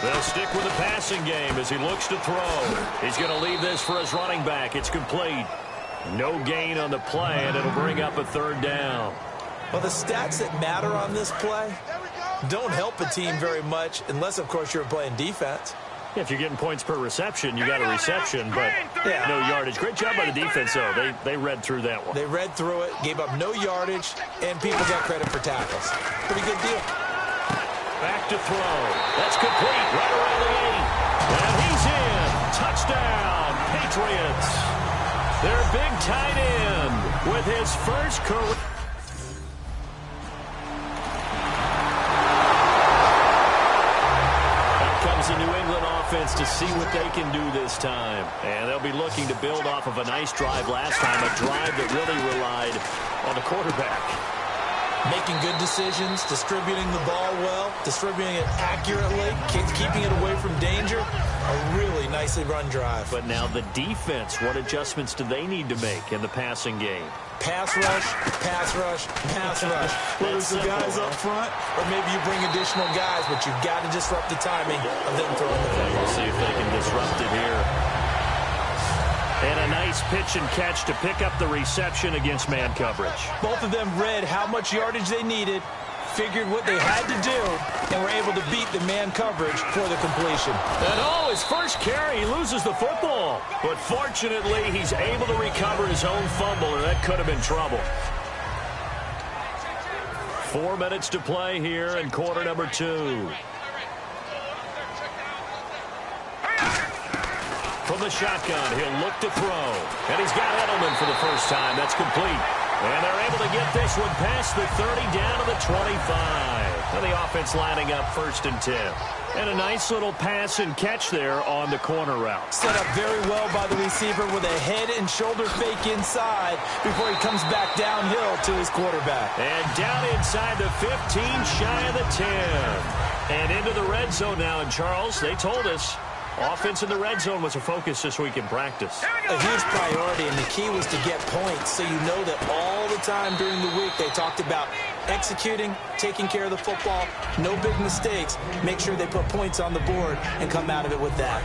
They'll stick with the passing game as he looks to throw. He's going to leave this for his running back. It's complete. No gain on the play, and it'll bring up a 3rd down. Well, the stats that matter on this play don't help a team very much unless, of course, you're playing defense. If you're getting points per reception, you got a reception, but no yardage. Great job by the defense, though. They read through that one. They read through it, gave up no yardage, and people got credit for tackles. Pretty good deal. Back to throw. That's complete right around the 8. And he's in. Touchdown, Patriots. Their big tight end with his first career. The New England offense to see what they can do this time. And they'll be looking to build off of a nice drive last time, a drive that really relied on the quarterback. Making good decisions, distributing the ball well, distributing it accurately, keeping it away from danger. A really nicely run drive. But now the defense, what adjustments do they need to make in the passing game? Pass rush, pass rush, pass rush. Whether it's the guys up front, or maybe you bring additional guys, but you've got to disrupt the timing of them throwing the football. We'll see if they can disrupt it here. And a nice pitch and catch to pick up the reception against man coverage. Both of them read how much yardage they needed, figured what they had to do, and were able to beat the man coverage for the completion. And his first carry, he loses the football. But fortunately, he's able to recover his own fumble, or that could have been trouble. 4 minutes to play here in quarter number 2. From the shotgun, he'll look to throw. And he's got Edelman for the first time. That's complete. And they're able to get this one past the 30 down to the 25. And the offense lining up 1st and 10. And a nice little pass and catch there on the corner route. Set up very well by the receiver with a head and shoulder fake inside before he comes back downhill to his quarterback. And down inside the 15, shy of the 10. And into the red zone now. And Charles, they told us, offense in the red zone was a focus this week in practice. A huge priority, and the key was to get points. So you know that all the time during the week they talked about executing, taking care of the football, no big mistakes. Make sure they put points on the board and come out of it with that.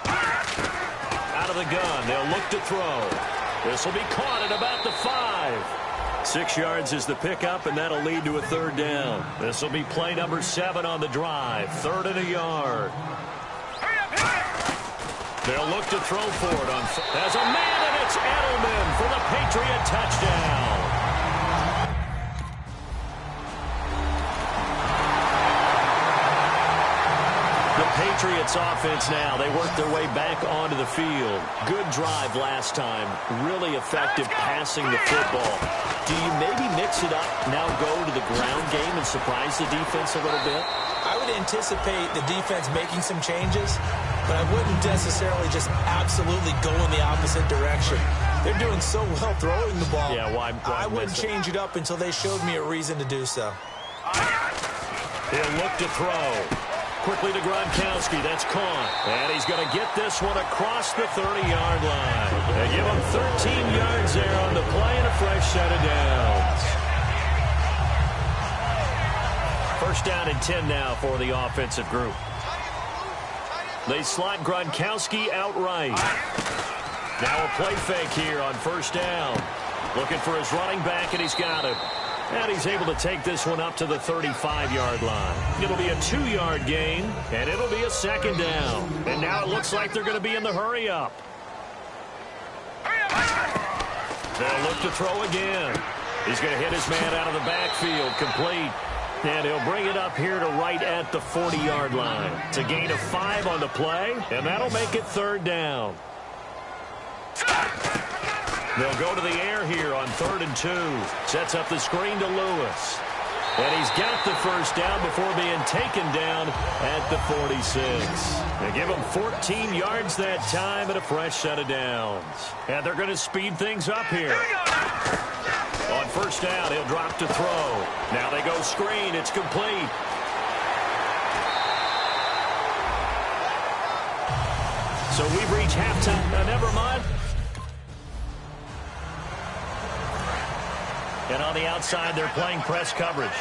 Out of the gun, they'll look to throw. This will be caught at about the 5. 6 yards is the pickup, and that'll lead to a 3rd down. This will be play number 7 on the drive. 3rd and a yard. They'll look to throw for it on. There's a man, and it's Edelman for the Patriot touchdown. The Patriots offense now, they work their way back onto the field. Good drive last time. Really effective passing the football. Do you maybe mix it up, now go to the ground game and surprise the defense a little bit? I would anticipate the defense making some changes, but I wouldn't necessarily just absolutely go in the opposite direction. They're doing so well throwing the ball. Yeah, why I wouldn't change it up until they showed me a reason to do so. He'll look to throw. Quickly to Gronkowski. That's caught. And he's going to get this one across the 30-yard line. They give him 13 yards there on the play and a fresh set of downs. 1st down and 10 now for the offensive group. They slot Gronkowski outright. Now a play fake here on 1st down. Looking for his running back, and he's got it. And he's able to take this one up to the 35-yard line. It'll be a 2-yard gain, and it'll be a 2nd down. And now it looks like they're going to be in the hurry-up. They'll look to throw again. He's going to hit his man out of the backfield, complete. And he'll bring it up here to right at the 40-yard line. It's a gain of 5 on the play, and that'll make it 3rd down. They'll go to the air here on 3rd and 2. Sets up the screen to Lewis. And he's got the 1st down before being taken down at the 46. They give him 14 yards that time and a fresh set of downs. And they're going to speed things up here. On 1st down, he'll drop to throw. Now they go screen. It's complete. So we've reached halftime. Never mind. And on the outside, they're playing press coverage.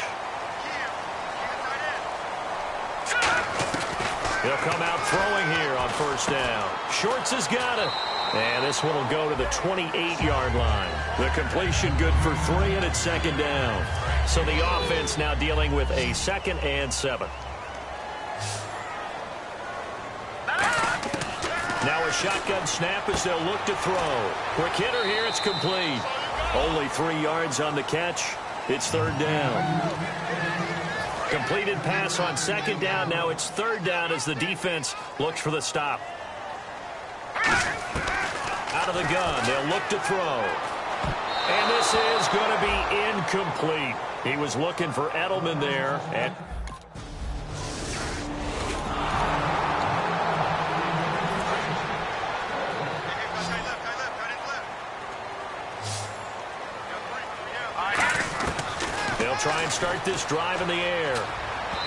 He'll come out throwing here on 1st down. Shorts has got it. And this one will go to the 28-yard line. The completion good for 3, and it's second down. So the offense now dealing with a 2nd and 7. Now a shotgun snap as they'll look to throw. Quick hitter here, it's complete. Only 3 yards on the catch. It's 3rd down. Completed pass on 2nd down. Now it's 3rd down as the defense looks for the stop. Out of the gun, they'll look to throw. And this is going to be incomplete. He was looking for Edelman there. And they'll try and start this drive in the air.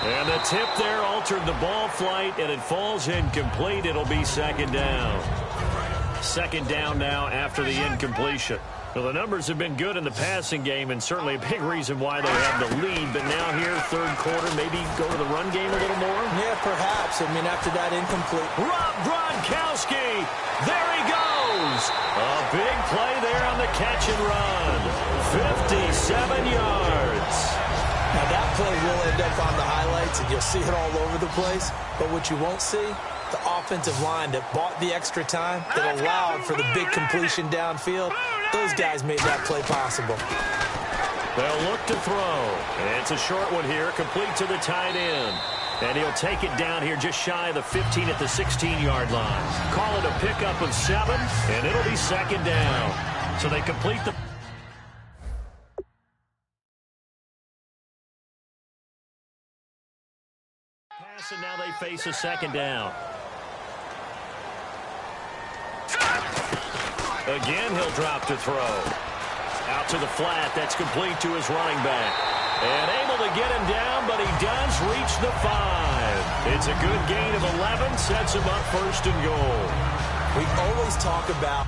And the tip there altered the ball flight, and it falls incomplete. It'll be 2nd down. 2nd down now after the incompletion. Well, the numbers have been good in the passing game, and certainly a big reason why they have the lead. But now here, 3rd quarter, maybe go to the run game a little more? Yeah, perhaps. I mean, after that incomplete. Rob Gronkowski, there he goes. A big play there on the catch and run. 57 yards. Now, that play will end up on the highlights, and you'll see it all over the place. But what you won't see, the offensive line that bought the extra time, that allowed for the big completion downfield, those guys made that play possible. They'll look to throw. And it's a short one here, complete to the tight end. And he'll take it down here just shy of the 15 at the 16-yard line. Call it a pickup of 7, and it'll be 2nd down. So they complete the... pass, and now they face a 2nd down. Again, he'll drop to throw. Out to the flat. That's complete to his running back. And able to get him down, but he does reach the 5. It's a good gain of 11. Sets him up 1st and goal. We always talk about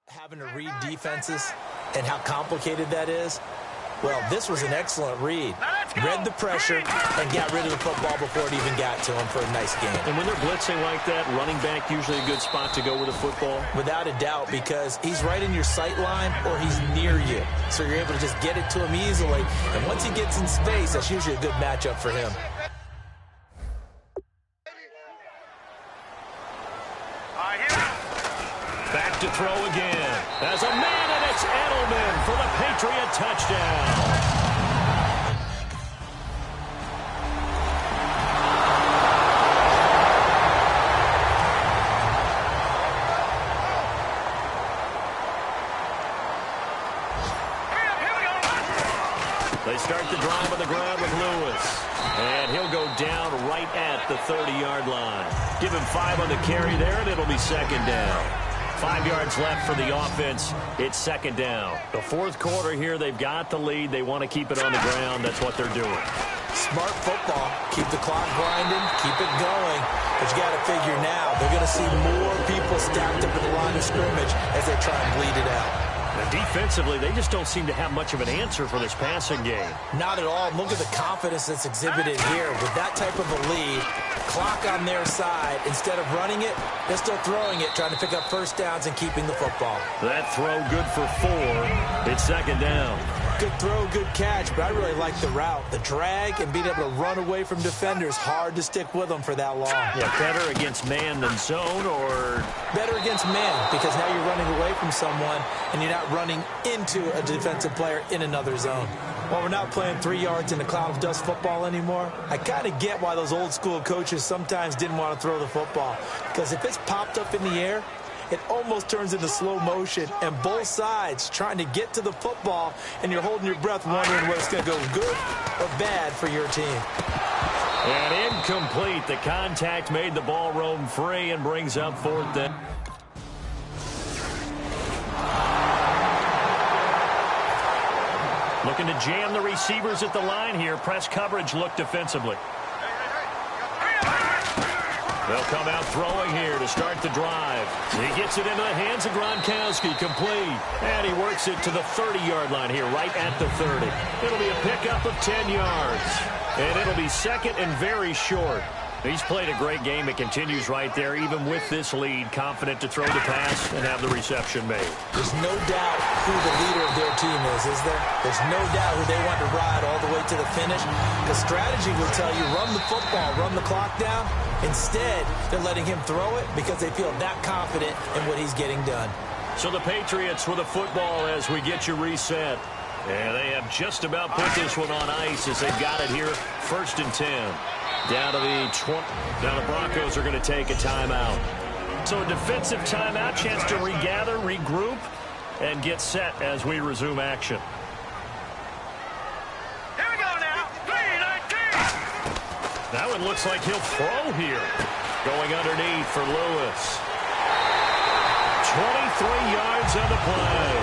having to read defenses and how complicated that is. Well, this was an excellent read. Read the pressure and got rid of the football before it even got to him for a nice game. And when they're blitzing like that, running back usually a good spot to go with the football? Without a doubt, because he's right in your sight line or he's near you. So you're able to just get it to him easily. And once he gets in space, that's usually a good matchup for him. Back to throw again. As a man, and it's Edelman for the Patriot touchdown. start the drive on the ground with Lewis. And he'll go down right at the 30-yard line. Give him 5 on the carry there, and it'll be second down. 5 yards left for the offense. It's second down. The fourth quarter here, they've got the lead. They want to keep it on the ground. That's what they're doing. Smart football. Keep the clock grinding. Keep it going. But you got to figure now, they're going to see more people stacked up in the line of scrimmage as they try and bleed it out. And defensively, they just don't seem to have much of an answer for this passing game. Not at all. Look at the confidence that's exhibited here. With that type of a lead, clock on their side, instead of running it, they're still throwing it, trying to pick up first downs and keeping the football. That throw good for 4. It's second down. Good throw, good catch, but I really like the route. The drag and being able to run away from defenders, hard to stick with them for that long. Yeah, better against man than zone, or? Better against man, because now you're running away from someone and you're not running into a defensive player in another zone. While we're not playing 3 yards in a cloud of dust football anymore, I kind of get why those old school coaches sometimes didn't want to throw the football. Because if it's popped up in the air, it almost turns into slow motion, and both sides trying to get to the football, and you're holding your breath wondering whether it's going to go good or bad for your team. And incomplete. The contact made the ball roam free and brings up fourth down. Looking to jam the receivers at the line here. Press coverage look defensively. They'll come out throwing here to start the drive. He gets it into the hands of Gronkowski, complete. And he works it to the 30-yard line here, right at the 30. It'll be a pickup of 10 yards. And it'll be second and very short. He's played a great game. It continues right there, even with this lead, confident to throw the pass and have the reception made. There's no doubt who the leader of their team is there? There's no doubt who they want to ride all the way to the finish. The strategy will tell you, run the football, run the clock down. Instead, they're letting him throw it because they feel that confident in what he's getting done. So the Patriots with the football as we get you reset. And they have just about put this one on ice as they've got it here, 1st and 10. Down to the 20. Now the Broncos are going to take a timeout. So a defensive timeout, chance to regather, regroup, and get set as we resume action. Here we go now. 3-19. That one looks like he'll throw here. Going underneath for Lewis. 23 yards on the play.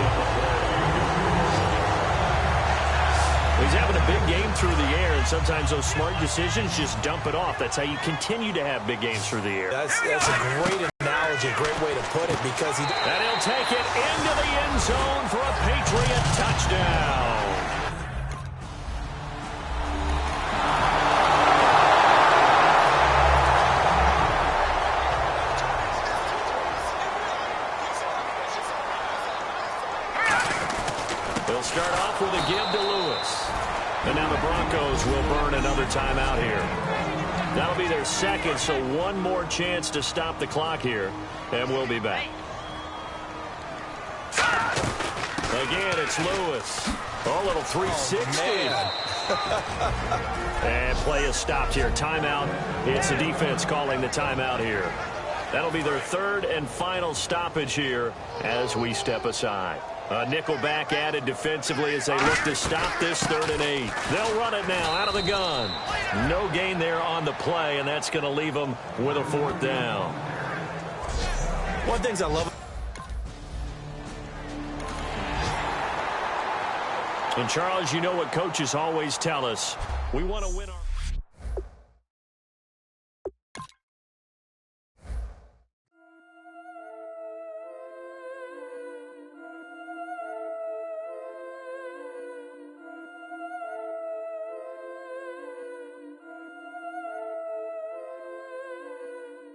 He's having a big game through the air, and sometimes those smart decisions just dump it off. That's how you continue to have big games through the air. That's a great analogy, great way to put it, because he... And he'll take it into the end zone for a Patriot touchdown. They'll start off with a give to Lewis. And now the Broncos will burn another timeout here. That'll be their second, so one more chance to stop the clock here, and we'll be back. Again, it's Lewis. Oh, little 360. And play is stopped here. Timeout. It's the defense calling the timeout here. That'll be their third and final stoppage here as we step aside. A nickelback added defensively as they look to stop this 3rd and 8. They'll run it now out of the gun. No gain there on the play, and that's going to leave them with a 4th down. One of the things I love. And Charles, you know what coaches always tell us. We want to win our...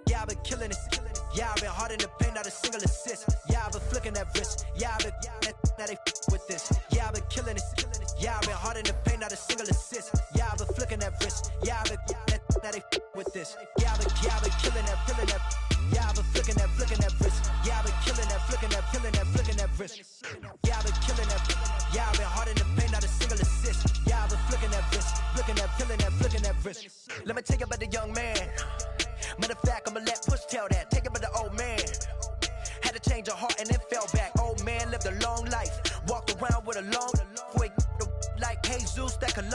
Yeah, I've been killing it. Yeah, I've been hard in the paint, not a single assist. Yeah, I've been flicking that wrist. Yeah, I've been now they with this. Yeah, I've been killing it. Yeah, I've been hard in the paint, not a single assist. Yeah, I've been flicking that wrist. Yeah, I've been now they with this. Yeah, I've been killing that. Yeah, I've been flicking that wrist. Yeah, I've been killing that, flicking that wrist. Yeah, I've been killing that. Yeah, I've been hard in the paint, not a single assist. Yeah, I've been flicking that wrist, flicking that wrist. Let me tell you about the young man. Matter of fact, I'ma let Push tell that. Take it by the old man. Had to change her heart and then fell back. Old man lived a long life. Walked around with a long like Jesus that could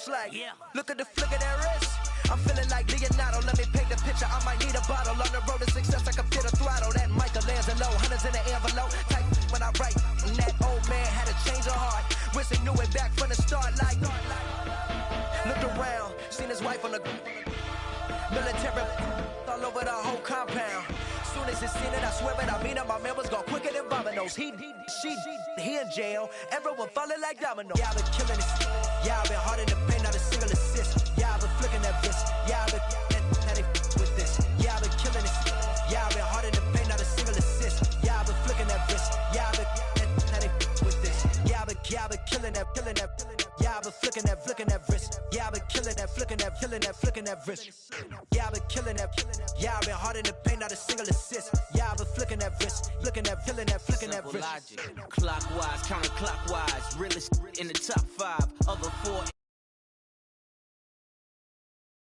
boss like. Look at the flick of that wrist. I'm feeling like Leonardo. Let me paint the picture. I might need a bottle. On the road to success, I can fit a throttle. That Michelangelo, hundreds in the envelope. Type when I write. And that old man had to change her heart. Wish he knew it back from the start. Like, looked around, seen his wife on the military all over the whole compound. Soon as he seen it, I swear it, I mean it. My man was gone quicker than Domino's. He in jail. Everyone falling like dominoes. Yeah, I've been killing this. Yeah, I've been hard in the paint, not a single assist. Yeah, I've been flicking that wrist. Yeah, I've been now they with this. Yeah, I've been killing this. Yeah, I've been hard in the paint, not a single assist. Yeah, I've been flicking that wrist. Yeah, I've been now they with this. Yeah, I've been killing that. Yeah, I've been flicking that wrist. Yeah, I've been killing that, flicking that wrist. Yeah, I've been killing that. Yeah, I've been hard in the paint, not a single assist. Yeah, I've been flicking that wrist, flicking that wrist. Logic, clockwise, counterclockwise, realest in the top 5. Other 4